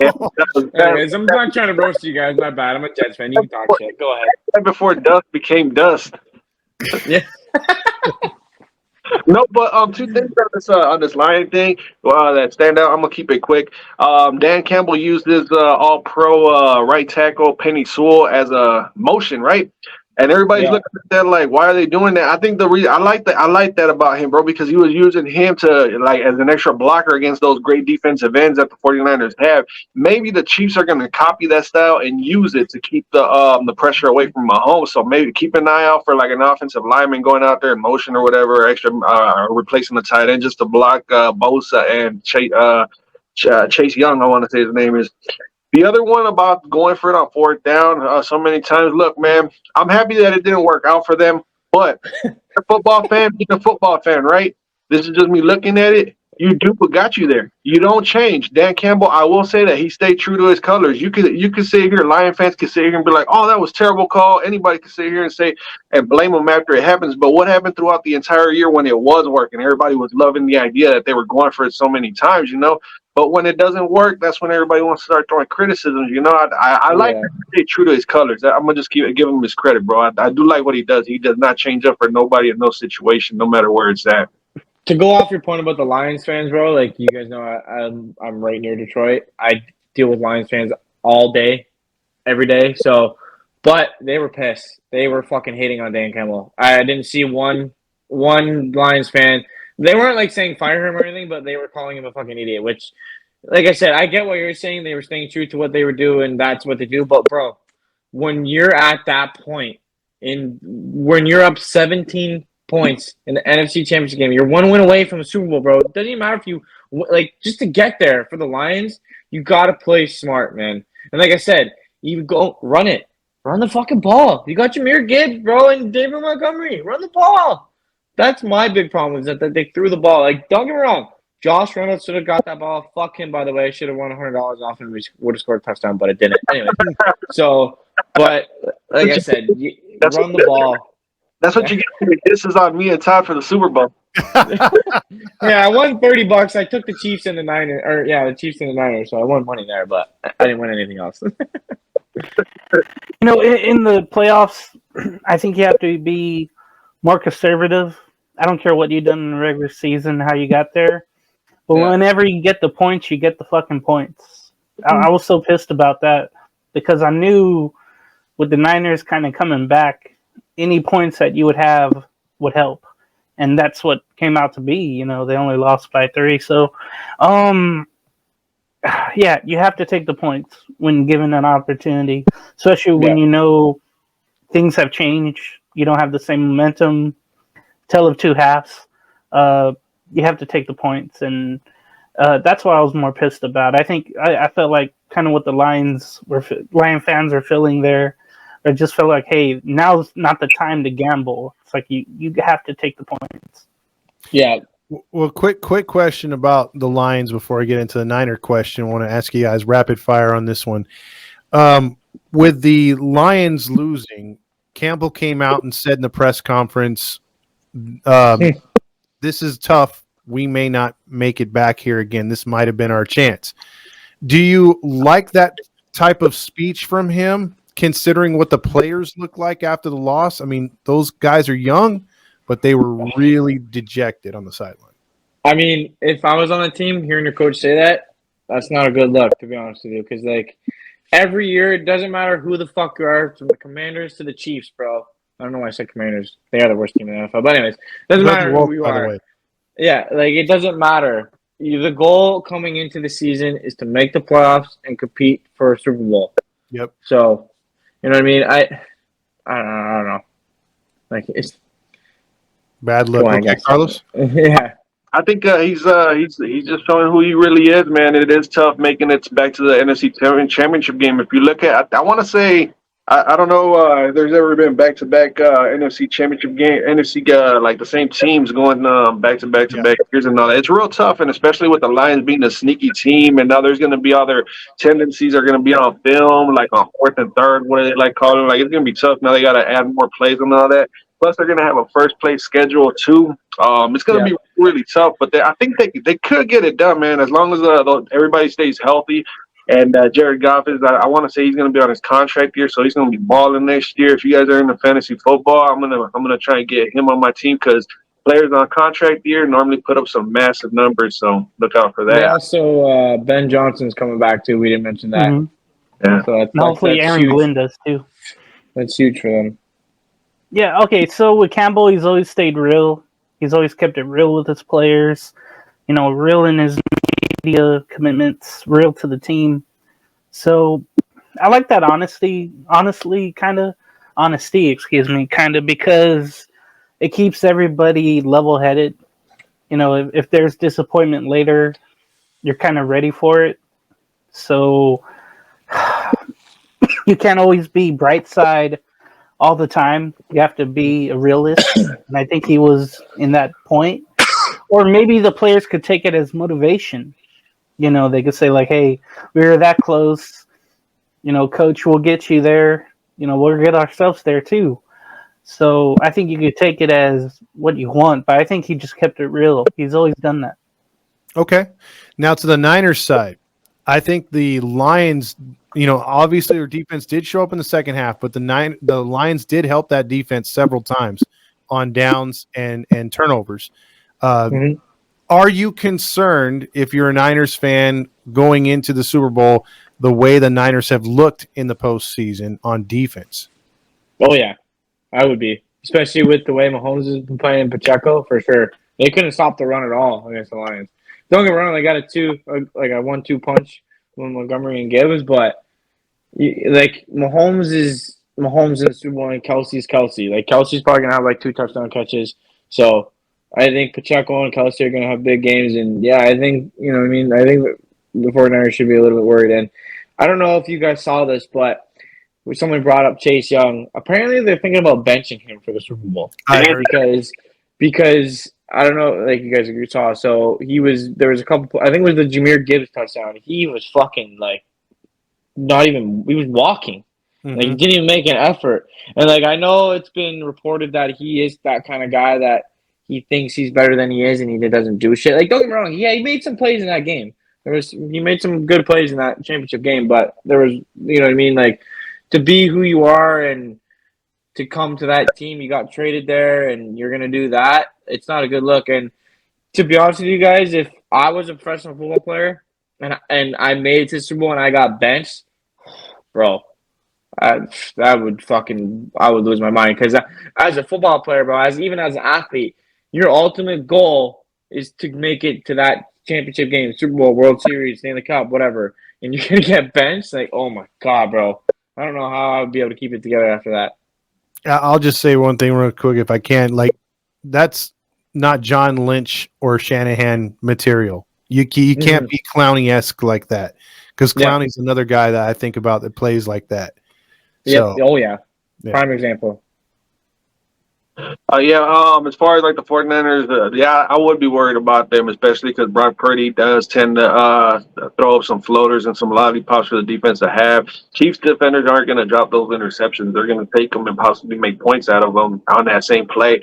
Anyways, I'm not trying to roast you guys. My bad. I'm a Jets fan. You can talk shit. Go ahead. Before dust became dust. Yeah. No, but 2 things on this Lion thing that stand out. I'm gonna keep it quick. Dan Campbell used his All-Pro right tackle Penny Sewell as a motion, right? And everybody's looking at that like, why are they doing that? I think the reason I like that about him, bro, because he was using him to like as an extra blocker against those great defensive ends that the 49ers have. Maybe the Chiefs are going to copy that style and use it to keep the pressure away from Mahomes. So maybe keep an eye out for like an offensive lineman going out there in motion or whatever, extra replacing the tight end just to block Bosa and Chase Young. I want to say his name is. The other one about going for it on 4th down so many times. Look, man, I'm happy that it didn't work out for them, but you're a football fan, being a football fan, right? This is just me looking at it. You do what got you there. You don't change. Dan Campbell, I will say that he stayed true to his colors. You could sit here, Lion fans could sit here and be like, oh, that was a terrible call. Anybody could sit here and say and blame them after it happens. But what happened throughout the entire year when it was working? Everybody was loving the idea that they were going for it so many times, you know? But when it doesn't work, that's when everybody wants to start throwing criticisms. You know, I like to stay true to his colors. I'm gonna just give him his credit, bro. I do like what he does. He does not change up for nobody in no situation, no matter where it's at. To go off your point about the Lions fans, bro, like you guys know, I'm right near Detroit. I deal with Lions fans all day, every day. So, but they were pissed. They were fucking hating on Dan Campbell. I didn't see one Lions fan. They weren't like saying fire him or anything, but they were calling him a fucking idiot. Which, like I said, I get what you're saying. They were staying true to what they were doing. That's what they do. But bro, when you're at that point, when you're up 17 points in the NFC Championship game, you're one win away from the Super Bowl, bro. It doesn't even matter if you like just to get there for the Lions. You gotta play smart, man. And like I said, you go run it. Run the fucking ball. You got Jahmyr Gibbs, bro, and David Montgomery. Run the ball. That's my big problem is that they threw the ball. Like, don't get me wrong. Josh Reynolds should have got that ball. Fuck him, by the way. Should have won $100 off and we would have scored a touchdown, but it didn't. Anyway, so, but like I said, run the ball. That's what you get. This is on me and Todd for the Super Bowl. Yeah, I won $30. I took the Chiefs and the Niners, the Chiefs and the Niners, so I won money there, but I didn't win anything else. You know, in the playoffs, I think you have to be more conservative. I don't care what you've done in the regular season, how you got there. But whenever you get the points, you get the fucking points. I was so pissed about that because I knew with the Niners kind of coming back, any points that you would have would help. And that's what came out to be. You know, they only lost by 3. So, yeah, you have to take the points when given an opportunity, especially when you know things have changed. You don't have the same momentum. Tale of two halves. You have to take the points, and that's what I was more pissed about. I think I felt like kind of what the Lion fans are feeling there. I just felt like, hey, now's not the time to gamble. It's like you have to take the points. Yeah. Well, quick question about the Lions before I get into the Niner question. I want to ask you guys rapid fire on this one. With the Lions losing, Campbell came out and said in the press conference, this is tough. We may not make it back here again. This might have been our chance. Do you like that type of speech from him, considering what the players look like after the loss? I mean, those guys are young, but they were really dejected on the sideline. I mean, if I was on the team, hearing your coach say that, that's not a good look, to be honest with you. Because, like, every year, it doesn't matter who the fuck you are, from the Commanders to the Chiefs, bro. I don't know why I said Commanders. They are the worst team in the NFL. But anyways, doesn't matter who you are. Yeah, like, it doesn't matter. The goal coming into the season is to make the playoffs and compete for a Super Bowl. Yep. So, you know what I mean? I don't know. Like, it's bad luck. Okay, Carlos? Yeah. I think he's just showing who he really is, man. It is tough making it back to the NFC Championship game. If you look at, I want to say, I don't know if there's ever been back-to-back NFC Championship game, NFC like the same teams going back-to-back years and all that. It's real tough, and especially with the Lions being a sneaky team, and now there's going to be all their tendencies are going to be on film, like on 4th and 3rd, what do they like calling it? Like, it's going to be tough. Now they got to add more plays and all that. Plus, they're going to have a first-place schedule, too. It's going to be really tough, but I think they could get it done, man, as long as everybody stays healthy. And Jared Goff is, I want to say he's going to be on his contract year, so he's going to be balling next year. If you guys are into fantasy football, I'm gonna try and get him on my team because players on contract year normally put up some massive numbers, so look out for that. Yeah, also, Ben Johnson's coming back, too. We didn't mention that. Mm-hmm. Yeah. So hopefully Aaron Glenn does, too. That's huge for them. Yeah, okay, so with Campbell, he's always stayed real. He's always kept it real with his players. You know, real in his media commitments, real to the team. So I like that honesty, kind of, because it keeps everybody level-headed. You know, if there's disappointment later, you're kind of ready for it. So you can't always be bright side all the time. You have to be a realist, and I think he was in that point. Or maybe the players could take it as motivation. You know, they could say, like, hey, we were that close. You know, coach, we'll get you there. You know, we'll get ourselves there, too. So I think you could take it as what you want, but I think he just kept it real. He's always done that. Okay. Now to the Niners side. I think the Lions, obviously their defense did show up in the second half, but the Lions did help that defense several times on downs and turnovers. Uh, Mm-hmm. are you concerned if you're a Niners fan going into the Super Bowl the way the Niners have looked in the postseason on defense? Oh yeah, I would be, especially with the way Mahomes has been playing in Pacheco for sure. They couldn't stop the run at all against the Lions. Don't get me wrong; they got like a 1-2 punch with Montgomery and Gibbs, but like Mahomes in the Super Bowl and Kelsey's Kelsey. Like Kelsey's probably gonna have like 2 touchdown catches. So I think Pacheco and Kelsey are gonna have big games, and yeah, I think what I mean. I think the 49ers should be a little bit worried, and I don't know if you guys saw this, but someone brought up Chase Young. Apparently, they're thinking about benching him for the Super Bowl I heard because I don't know, like you guys saw. So there was a couple. I think it was the Jameer Gibbs touchdown. He was fucking like not even. He was walking. Like he Mhm. didn't even make an effort. And like I know it's been reported that he is that kind of guy that he thinks he's better than he is, and he doesn't do shit. Like don't get me wrong, yeah, he made some plays in that game. He made some good plays in that championship game, but there was what I mean, like to be who you are and to come to that team, you got traded there, and you're gonna do that. It's not a good look. And to be honest with you guys, if I was a professional football player and I made it to the Super Bowl and I got benched, bro. I would lose my mind because as a football player, bro, even as an athlete, your ultimate goal is to make it to that championship game, Super Bowl, World Series, Stanley Cup, whatever, and you're gonna get benched. Like, oh my god, bro, I don't know how I would be able to keep it together after that. I'll just say one thing real quick if I can. Like, that's not John Lynch or Shanahan material. You can't be Clowney-esque like that because Yeah, Clowney's another guy that I think about that plays like that. yeah, So, oh yeah, yeah. prime example. As far as like the 49ers, I would be worried about them, especially because Brock Purdy does tend to throw up some floaters and some lollipops for the defense to have. Chiefs defenders aren't going to drop those interceptions. They're going to take them and possibly make points out of them on that same play.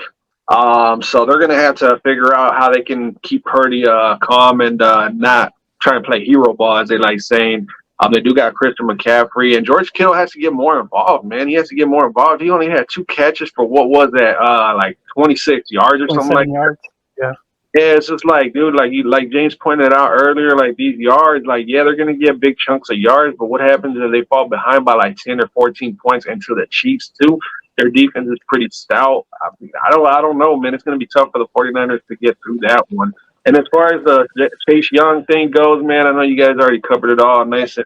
So they're going to have to figure out how they can keep Purdy calm and not try and play hero ball, as they like saying. They do got Christian McCaffrey, and George Kittle has to get more involved, man. He has to get more involved. He only had 2 catches for what was that, like 26 yards or something like 27 that. yards. Yeah. Yeah, it's just like, dude, like James pointed out earlier, like these yards, like yeah, they're gonna get big chunks of yards, but what happens if they fall behind by like 10 or 14 points into the Chiefs too? Their defense is pretty stout. I don't know, man. It's gonna be tough for the 49ers to get through that one. And as far as the Chase Young thing goes, man, I know you guys already covered it all nice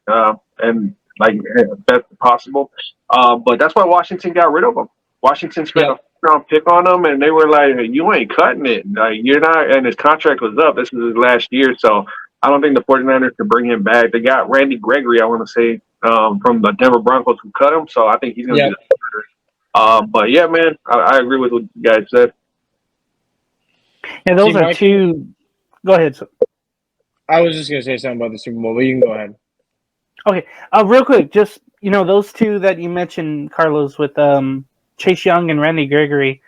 and like best possible. But that's why Washington got rid of him. Washington spent Yep. a round pick on him, and they were like, "You ain't cutting it. Like you're not." And his contract was up. This is his last year, so I don't think the 49ers could bring him back. They got Randy Gregory, I want to say, from the Denver Broncos who cut him, so I think he's going to Yep. be the starter. But yeah, man, I agree with what you guys said. Yeah, those See, are Mike, two. Go ahead. I was just gonna say something about the Super Bowl, but you can go ahead. Okay, real quick, just those two that you mentioned, Carlos, with Chase Young and Randy Gregory,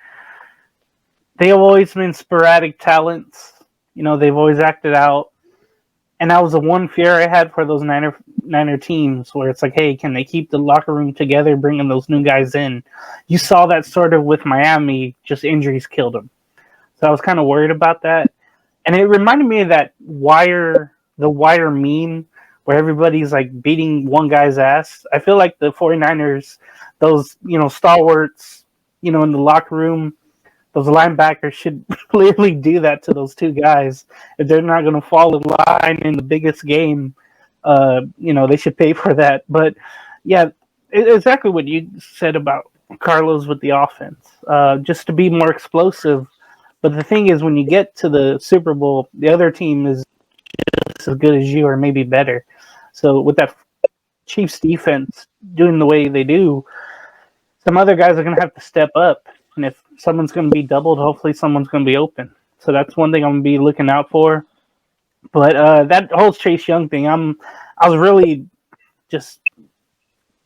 they have always been sporadic talents. They've always acted out, and that was the one fear I had for those Niner teams, where it's like, hey, can they keep the locker room together, bringing those new guys in? You saw that sort of with Miami, just injuries killed them. So I was kind of worried about that, and it reminded me of the Wire meme, where everybody's like beating one guy's ass. I feel like the 49ers, those, stalwarts, in the locker room, those linebackers should clearly do that to those two guys. If they're not going to fall in line in the biggest game, they should pay for that. But yeah, exactly what you said about Carlos with the offense, just to be more explosive. But the thing is, when you get to the Super Bowl, the other team is just as good as you or maybe better. So with that Chiefs defense doing the way they do, some other guys are going to have to step up. And if someone's going to be doubled, hopefully someone's going to be open. So that's one thing I'm going to be looking out for. But that whole Chase Young thing, I was really just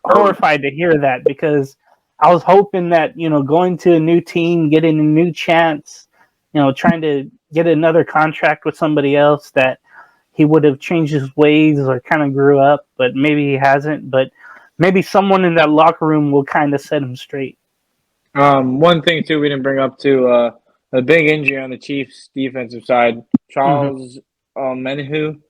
horrified to hear that, because I was hoping that, going to a new team, getting a new chance, trying to get another contract with somebody else, that he would have changed his ways or kind of grew up, but maybe he hasn't. But maybe someone in that locker room will kind of set him straight. One thing too we didn't bring up too, a big injury on the Chiefs defensive side. Charles Menahu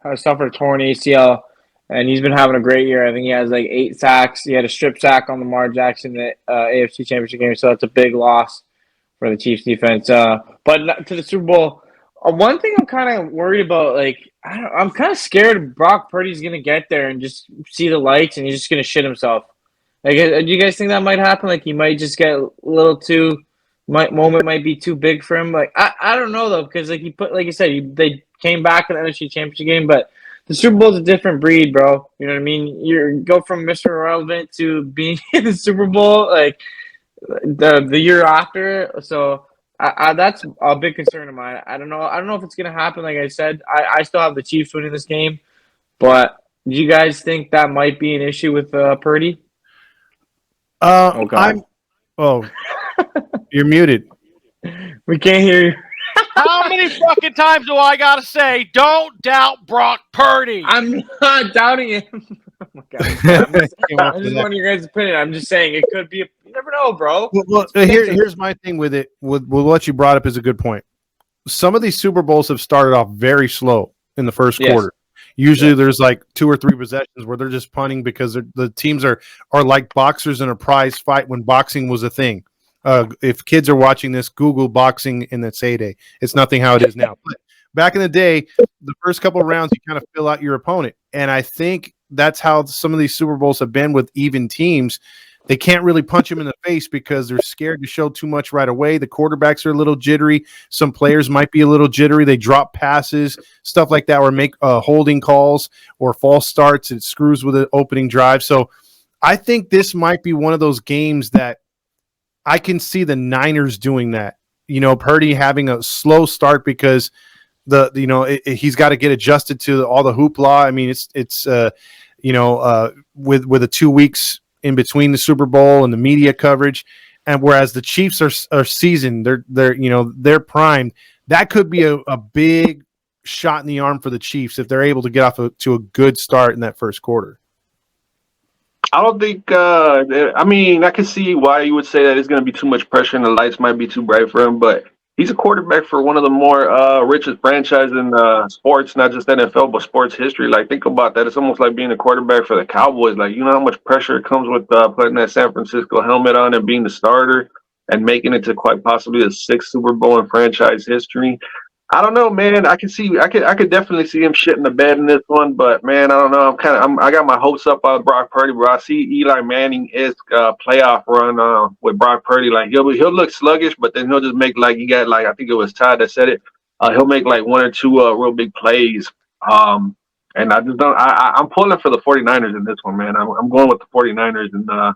has suffered a torn ACL, and he's been having a great year. I think he has like 8 sacks. He had a strip sack on Lamar Jackson in the AFC Championship game, so that's a big loss for the Chiefs defense. But to the Super Bowl, one thing I'm kind of worried about, like I'm kind of scared Brock Purdy's gonna get there and just see the lights and he's just gonna shit himself. Like, do you guys think that might happen? Like, he might just get a little too, moment might be too big for him. Like, I don't know though, because like you said, they came back in the NFC Championship game, but the Super Bowl's a different breed, bro. You know what I mean? You go from Mr. Irrelevant to being in the Super Bowl, like the year after. So that's a big concern of mine. I don't know if it's gonna happen. Like I said, I still have the Chiefs winning this game, but do you guys think that might be an issue with Purdy? Oh God! You're muted. We can't hear you. How many fucking times do I gotta say, don't doubt Brock Purdy? I'm not doubting him. Oh my God. I just want your guys' opinion. I'm just saying it could be. You never know, bro. Well, here's my thing with it. With what you brought up is a good point. Some of these Super Bowls have started off very slow in the first quarter. Usually there's like 2 or 3 possessions where they're just punting because the teams are like boxers in a prize fight when boxing was a thing. If kids are watching this, Google boxing in its heyday. It's nothing how it is now. But back in the day, the first couple of rounds, you kind of fill out your opponent. And I think that's how some of these Super Bowls have been with even teams. They can't really punch them in the face because they're scared to show too much right away. The quarterbacks are a little jittery. Some players might be a little jittery. They drop passes, stuff like that, or make holding calls or false starts. It screws with the opening drive. So I think this might be one of those games that I can see the Niners doing that. You know, Purdy having a slow start because he's got to get adjusted to all the hoopla. I mean, it's with the 2 weeks in between the Super Bowl and the media coverage, and whereas the Chiefs are seasoned, they're primed. That could be a big shot in the arm for the Chiefs if they're able to get off to a good start in that first quarter. I don't think. I can see why you would say that it's going to be too much pressure and the lights might be too bright for him. But he's a quarterback for one of the more richest franchises in sports, not just NFL, but sports history. Like, think about that. It's almost like being a quarterback for the Cowboys. Like, you know how much pressure it comes with putting that San Francisco helmet on and being the starter and making it to quite possibly the 6th Super Bowl in franchise history. I don't know, man. I could definitely see him shitting the bed in this one, but man, I don't know. I got my hopes up on Brock Purdy, bro. I see Eli Manning-esque playoff run with Brock Purdy. Like he'll look sluggish, but then he'll just make I think it was Todd that said it. He'll make like 1 or 2 real big plays. And I just don't. I'm pulling for the 49ers in this one, man. I'm going with the 49ers in the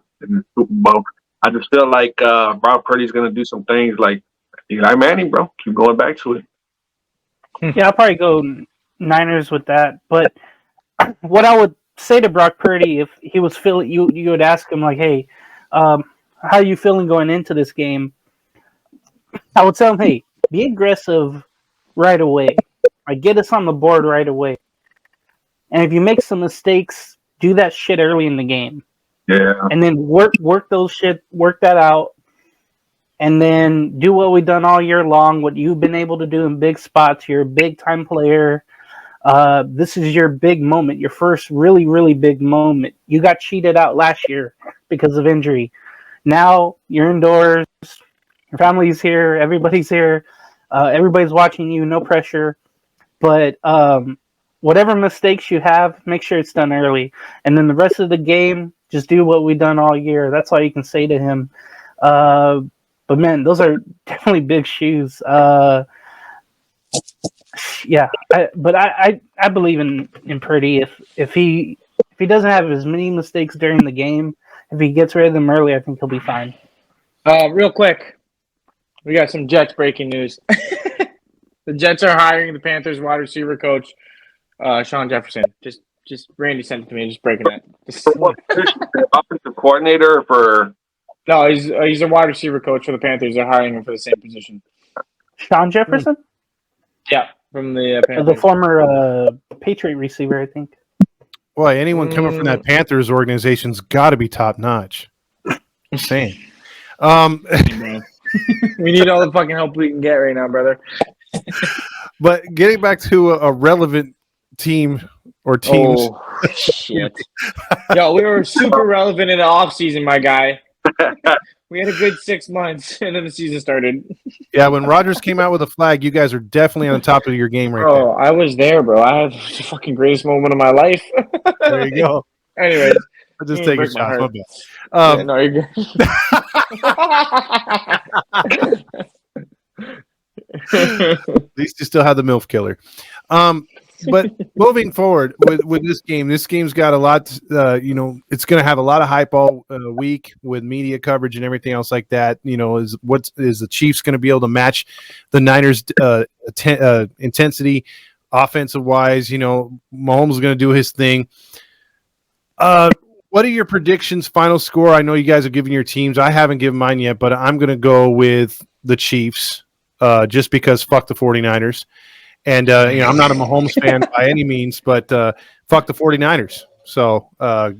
Super Bowl. I just feel like Brock Purdy's gonna do some things like Eli Manning, bro. Keep going back to it. Yeah, I'll probably go Niners with that. But what I would say to Brock Purdy, if he was feeling, you would ask him like, "Hey, how are you feeling going into this game?" I would tell him, "Hey, be aggressive right away. Like, get us on the board right away. And if you make some mistakes, do that shit early in the game. Yeah, and then work that out." And then do what we've done all year long, what you've been able to do in big spots. You're a big-time player. This is your big moment, your first really, really big moment. You got cheated out last year because of injury. Now you're indoors. Your family's here. Everybody's here. Everybody's watching you. No pressure. But whatever mistakes you have, make sure it's done early. And then the rest of the game, just do what we've done all year. That's all you can say to him. But man, those are definitely big shoes. Yeah, I believe in Purdy. If he doesn't have as many mistakes during the game, if he gets rid of them early, I think he'll be fine. Real quick, we got some Jets breaking news. The Jets are hiring the Panthers wide receiver coach, Sean Jefferson. Just Randy sent it to me. Just breaking that. Offensive coordinator for. No, he's a wide receiver coach for the Panthers. They're hiring him for the same position. Sean Jefferson? Yeah, from the The Panthers. former Patriot receiver, I think. Boy, anyone coming from that Panthers organization's got to be top notch. Saying. We need all the fucking help we can get right now, brother. But getting back to a relevant team or teams. Oh, shit. Yo, we were super relevant in the offseason, my guy. We had a good 6 months, and then the season started. Yeah, when Rodgers came out with a flag, you guys are definitely on top of your game right Bro, I was there, bro. I had the fucking greatest moment of my life. there. There you go. Anyways. I'll just You take a break my shot. heart. My bad. Yeah, no, you're good. At least you still have the MILF killer. But moving forward with this game's got a lot. It's going to have a lot of hype all week with media coverage and everything else like that. Is the Chiefs going to be able to match the Niners' intensity, offensive wise? Mahomes is going to do his thing. What are your predictions? Final score? I know you guys are giving your teams. I haven't given mine yet, but I'm going to go with the Chiefs. Just because fuck the 49ers. And, I'm not a Mahomes fan by any means, but fuck the 49ers. So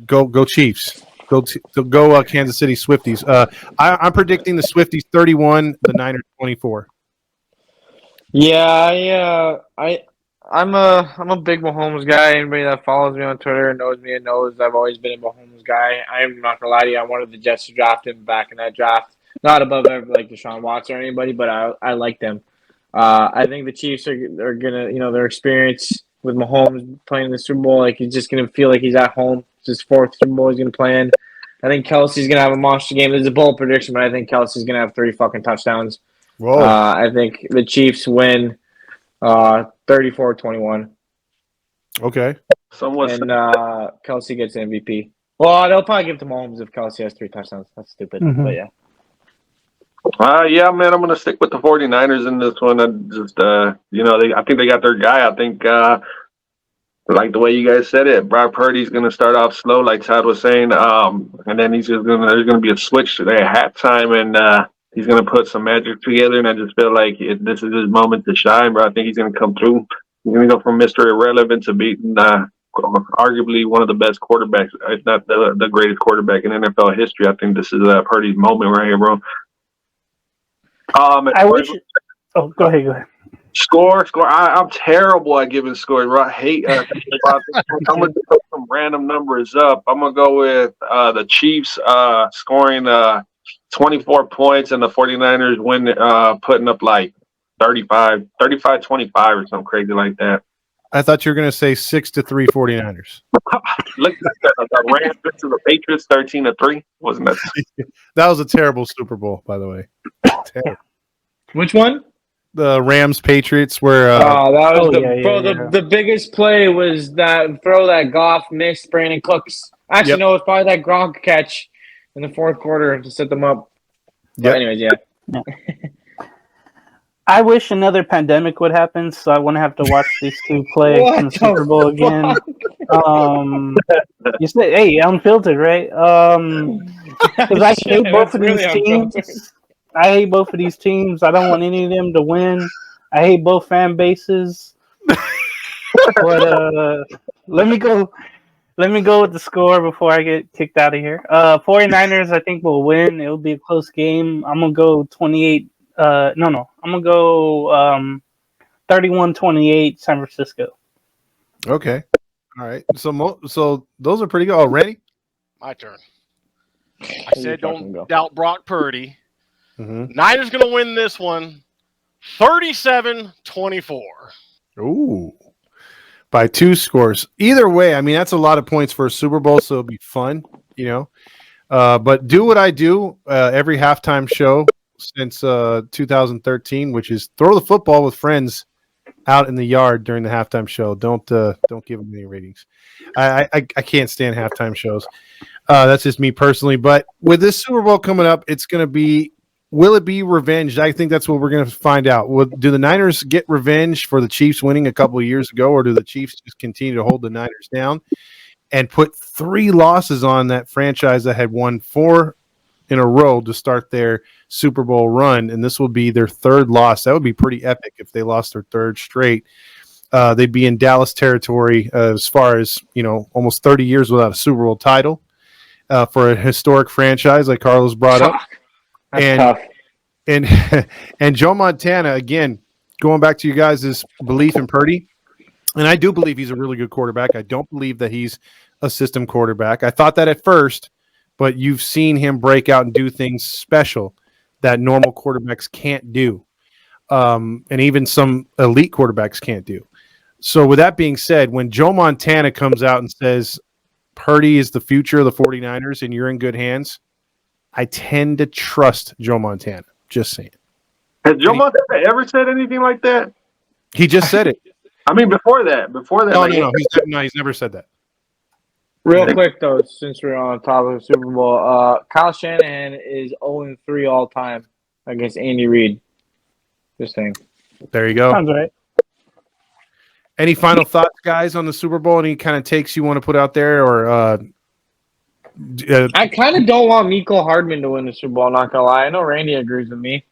go Chiefs. Go Kansas City Swifties. I'm predicting the Swifties 31, the Niners 24. Yeah, I'm a big Mahomes guy. Anybody that follows me on Twitter and knows me and knows I've always been a Mahomes guy. I'm not gonna lie to you. I wanted the Jets to draft him back in that draft. Not above like Deshaun Watson or anybody, but I like them. I think the Chiefs are gonna, their experience with Mahomes playing in the Super Bowl, like he's just gonna feel like he's at home. It's his fourth Super Bowl he's gonna play in. I think Kelsey's gonna have a monster game. This is a bold prediction, but I think Kelsey's gonna have 3 fucking touchdowns. Whoa. I think the Chiefs win 34-21. Okay. And Kelsey gets MVP. Well, they'll probably give it to Mahomes if Kelsey has 3 touchdowns. That's stupid, but yeah. Yeah, man, I'm going to stick with the 49ers in this one. I think they got their guy. I think, like the way you guys said it, Brock Purdy's going to start off slow, like Todd was saying, and then there's going to be a switch today at halftime, and he's going to put some magic together, and I just feel like this is his moment to shine, bro. I think he's going to come through. He's going to go from Mr. Irrelevant to beating arguably one of the best quarterbacks, if not the greatest quarterback in NFL history. I think this is Purdy's moment right here, bro. I wish. Oh, go ahead. Score. I'm terrible at giving scores, bro. I hate. I'm gonna throw some random numbers up. I'm gonna go with the Chiefs scoring 24 points and the 49ers win, putting up like 35-25 or something crazy like that. I thought you were going to say 6-3 49ers. Look at the Rams to the Patriots 13-3. Wasn't that? That was a terrible Super Bowl, by the way. Terrible. Which one? The Rams Patriots were. That was the biggest play was that throw that Goff missed Brandon Cooks. Actually, no, it's probably that Gronk catch in the fourth quarter to set them up. But anyways, yeah. I wish another pandemic would happen, so I wouldn't have to watch these two play in the Super Bowl again. You said, "Hey, Unfiltered," right? Because I hate both of these teams. I hate both of these teams. I don't want any of them to win. I hate both fan bases. But let me go with the score before I get kicked out of here. 49ers, I think, will win. It'll be a close game. I'm going to go 28. I'm going to go 31-28 San Francisco. Okay. All right. So those are pretty good. Oh, ready? My turn. I said don't doubt Brock Purdy. Mm-hmm. Niners going to win this one 37-24. Ooh. By 2 scores. Either way, I mean, that's a lot of points for a Super Bowl, so it'll be fun, But do what I do every halftime show since 2013, which is throw the football with friends out in the yard during the halftime show. Don't give them any ratings. I can't stand halftime shows. That's just me personally. But with this Super Bowl coming up, it's going to be. Will it be revenge? I think that's what we're going to find out. Do the Niners get revenge for the Chiefs winning a couple of years ago, or do the Chiefs just continue to hold the Niners down and put 3 losses on that franchise that had won 4 in a row to start their Super Bowl run, and this will be their third loss. That would be pretty epic if they lost their third straight. They'd be in Dallas territory as far as, almost 30 years without a Super Bowl title for a historic franchise like Carlos brought up. That's tough. And Joe Montana, again, going back to you guys' belief in Purdy, and I do believe he's a really good quarterback. I don't believe that he's a system quarterback. I thought that at first, but you've seen him break out and do things special that normal quarterbacks can't do, and even some elite quarterbacks can't do. So with that being said, when Joe Montana comes out and says Purdy is the future of the 49ers and you're in good hands, I tend to trust Joe Montana. Just saying. Has Joe Montana ever said anything like that? He just said it. I mean, before that. No, he's never said that. Real quick, though, since we're on top of the Super Bowl, Kyle Shanahan is 0-3 all time against Andy Reid. Just saying. There you go. Sounds right. Any final thoughts, guys, on the Super Bowl? Any kind of takes you want to put out there? Or I kind of don't want Mecole Hardman to win the Super Bowl, not going to lie. I know Randy agrees with me.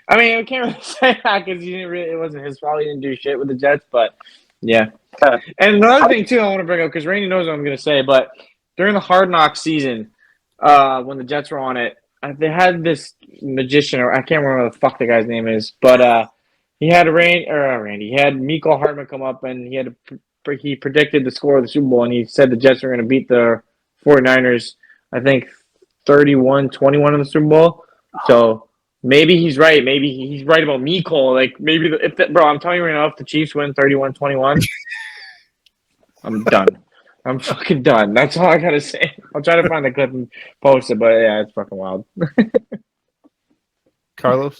I mean, I can't really say that because it wasn't his fault. He didn't do shit with the Jets, but yeah. And another thing, too, I want to bring up, because Randy knows what I'm going to say, but during the Hard Knocks season, when the Jets were on it, they had this magician, or I can't remember what the fuck the guy's name is, but he had he had Mecole Hardman come up, and he predicted the score of the Super Bowl, and he said the Jets were going to beat the 49ers, I think, 31-21 in the Super Bowl. So maybe he's right. Maybe he's right about Mecole. Like, maybe bro, I'm telling you right now, if the Chiefs win 31-21, I'm done. I'm fucking done. That's all I gotta say. I'll try to find the clip and post it, but yeah, it's fucking wild. Carlos?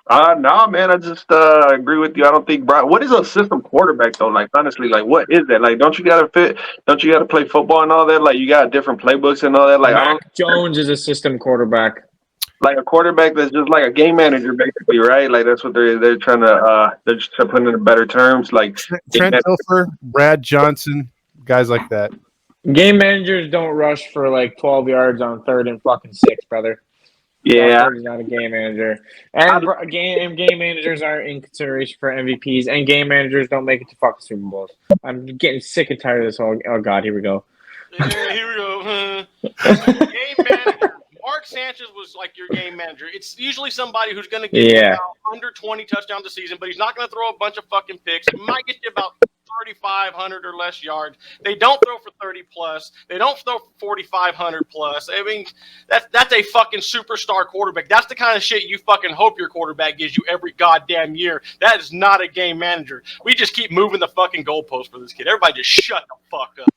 No, man, I just agree with you. I don't think Brian. What is a system quarterback though? Like, honestly, like, what is that? Like, don't you gotta play football and all that? Like, you got different playbooks and all that. Like, Mac Jones is a system quarterback. Like a quarterback that's just like a game manager, basically, right? Like, that's what they're trying to they're just trying to put into better terms. Like Trent Dilfer, Brad Johnson, guys like that. Game managers don't rush for like 12 yards on 3rd and fucking 6, brother. Yeah, He's not a game manager, and game managers aren't in consideration for MVPs, and game managers don't make it to fucking Super Bowls. I'm getting sick and tired of this. Oh God, here we go. Yeah, here we go. Game manager. Mark Sanchez was like your game manager. It's usually somebody who's going to get you about under 20 touchdowns a season, but he's not going to throw a bunch of fucking picks. He might get you about 3,500 or less yards. They don't throw for 30 plus. They don't throw for 4,500 plus. I mean, that's a fucking superstar quarterback. That's the kind of shit you fucking hope your quarterback gives you every goddamn year. That is not a game manager. We just keep moving the fucking goalpost for this kid. Everybody just shut the fuck up.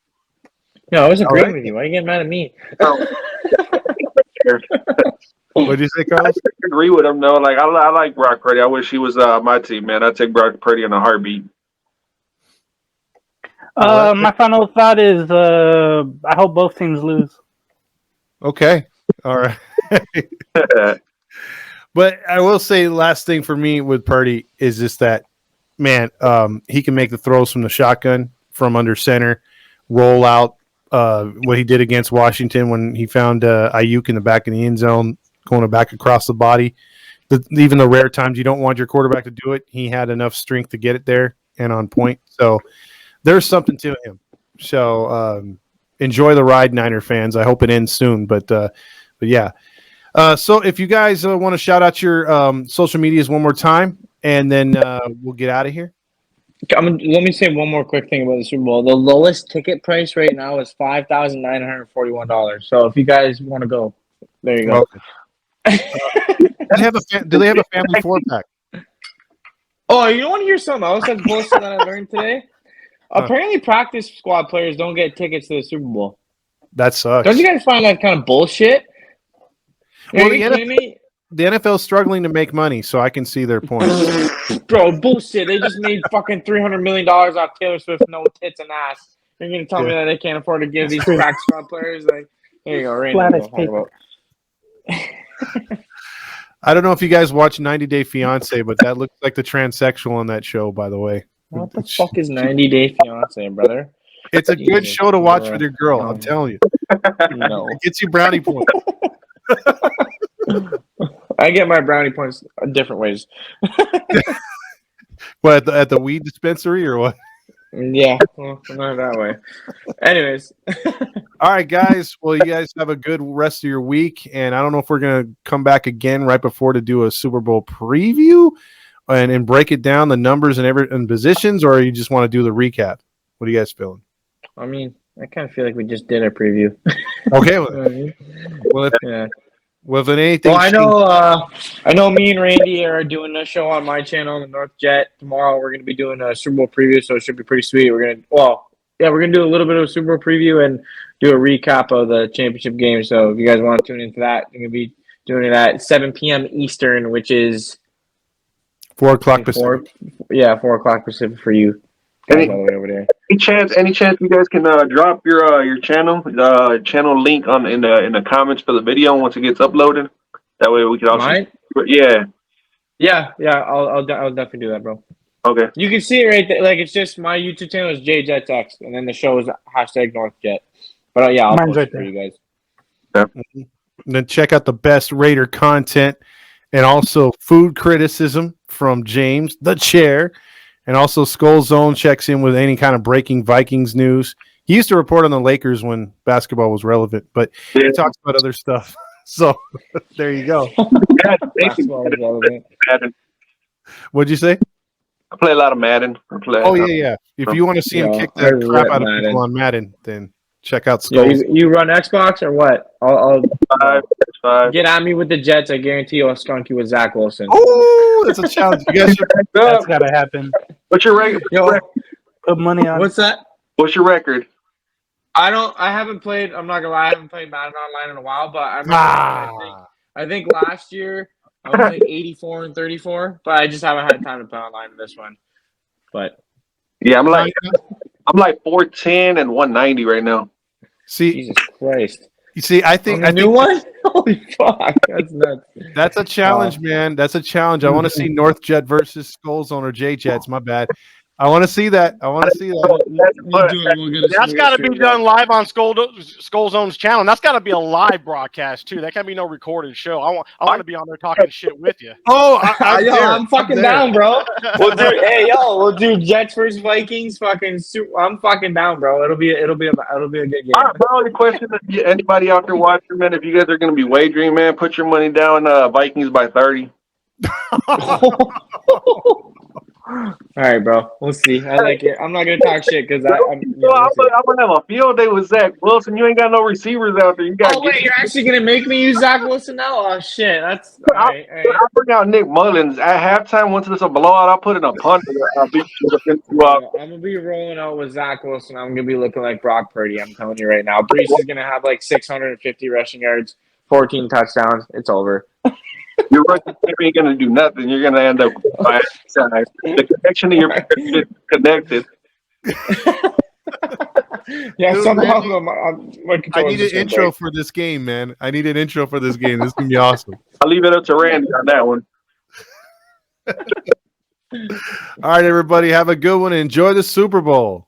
No, I was agreeing with you. Why are you getting mad at me? What did you say, Carlos? I agree with him, though. Like, I like Brock Purdy. I wish he was my team, man. I'd take Brock Purdy in a heartbeat. My final thought is I hope both teams lose. Okay. All right. But I will say the last thing for me with Purdy is just that, man, he can make the throws from the shotgun, from under center, roll out. What he did against Washington when he found Ayuk in the back of the end zone, going back across the body. Even the rare times you don't want your quarterback to do it, he had enough strength to get it there and on point. So there's something to him. So enjoy the ride, Niner fans. I hope it ends soon. But yeah. So if you guys want to shout out your social medias one more time, and then we'll get out of here. Let me say one more quick thing about the Super Bowl. The lowest ticket price right now is $5,941. So if you guys want to go, there you go. Okay. Do they have a family 4-pack? Oh, you want to hear something else that's bullshit that I learned today? Apparently, practice squad players don't get tickets to the Super Bowl. That sucks. Don't you guys find that kind of bullshit? Well, the NFL is struggling to make money, so I can see their point. Bro, bullshit. They just made fucking $300 million off Taylor Swift, no tits and ass. You're going to tell me that they can't afford to give these practice squad players? Like, here you go, Randy. I don't know if you guys watch 90 Day Fiancé, but that looks like the transsexual on that show, by the way. What the fuck is 90 Day Fiancé, brother? It's a good show to watch with your girl, I'm telling you. No. It gets you brownie points. I get my brownie points different ways. What, at the weed dispensary or what? Yeah, well, not that way. Anyways. All right, guys. Well, you guys have a good rest of your week, and I don't know if we're gonna come back again right before to do a Super Bowl preview and break it down, the numbers and positions, or you just want to do the recap. What are you guys feeling? I mean, I kind of feel like we just did a preview. Okay. You know what I mean? Well, if Yeah. anything, Well, I know me and Randy are doing a show on my channel, the North Jet. Tomorrow we're going to be doing a Super Bowl preview, so it should be pretty sweet. We're going to do a little bit of a Super Bowl preview and do a recap of the championship game. So if you guys want to tune into that, we're going to be doing it at 7 p.m. Eastern, which is 4 o'clock Pacific. 4 o'clock Pacific for you guys all the way over there. Any chance you guys can drop your channel link in the comments for the video once it gets uploaded? That way we can also. Mine? Yeah. I'll definitely do that, bro. Okay. You can see it right there. Like, it's just my YouTube channel is JJETS, and then the show is #NorthJet. But I'll Mine's post right it for there. you guys. And then check out the best Raider content and also food criticism from James, the chair. And also Skull Zone checks in with any kind of breaking Vikings news. He used to report on the Lakers when basketball was relevant, but he talks about other stuff. So there you go. Basketball is relevant. Madden. What'd you say? I play a lot of Madden. Oh, yeah. If you want to see him kick the crap out of people on Madden, then check out Skulls. You run Xbox or what? I'll Five. get at me with the Jets. I guarantee you'll skunk you with Zach Wilson. Oh, that's a challenge. You guys should That's got to happen. What's your record? Put money on. What's that? What's your record? I haven't played. I'm not gonna lie. I haven't played Madden online in a while, but I think last year I was like 84 and 34, but I just haven't had time to play online in this one. But yeah, I'm like 410 and 190 right now. see. Jesus Christ! You see, I think new one. Holy fuck! That's nuts. That's a challenge, man. That's a challenge. I want to see North Jet versus Skull Zone or JJETS. My bad. I want to see that. We'll do it. That's got to be done live on Skull Zone's channel. And that's got to be a live broadcast too. That can't be no recorded show. I want to be on there talking shit with you. Oh, I'm fucking down, bro. We'll do Jets versus Vikings. I'm fucking down, bro. It'll be a good game. All right, my only question is anybody out there watching, man, if you guys are going to be wagering, man, put your money down Vikings by 30. All right, bro. We'll see. I like it. I'm not gonna talk shit because I'm gonna have a field day with Zach Wilson. You ain't got no receivers out there. You're actually gonna make me use Zach Wilson now? Oh shit, that's all right. I'll bring out Nick Mullins at halftime. Once it's a blowout, I'll put in a punt. I'm gonna be rolling out with Zach Wilson. I'm gonna be looking like Brock Purdy. I'm telling you right now. Brees is gonna have like 650 rushing yards, 14 touchdowns. It's over. Your rookie ain't gonna do nothing. You're gonna end up by side. The connection to your is connected. Yeah, Dude, somehow I need an intro for this game, man. I need an intro for this game. This is gonna be awesome. I'll leave it up to Randy on that one. All right, everybody, have a good one. Enjoy the Super Bowl.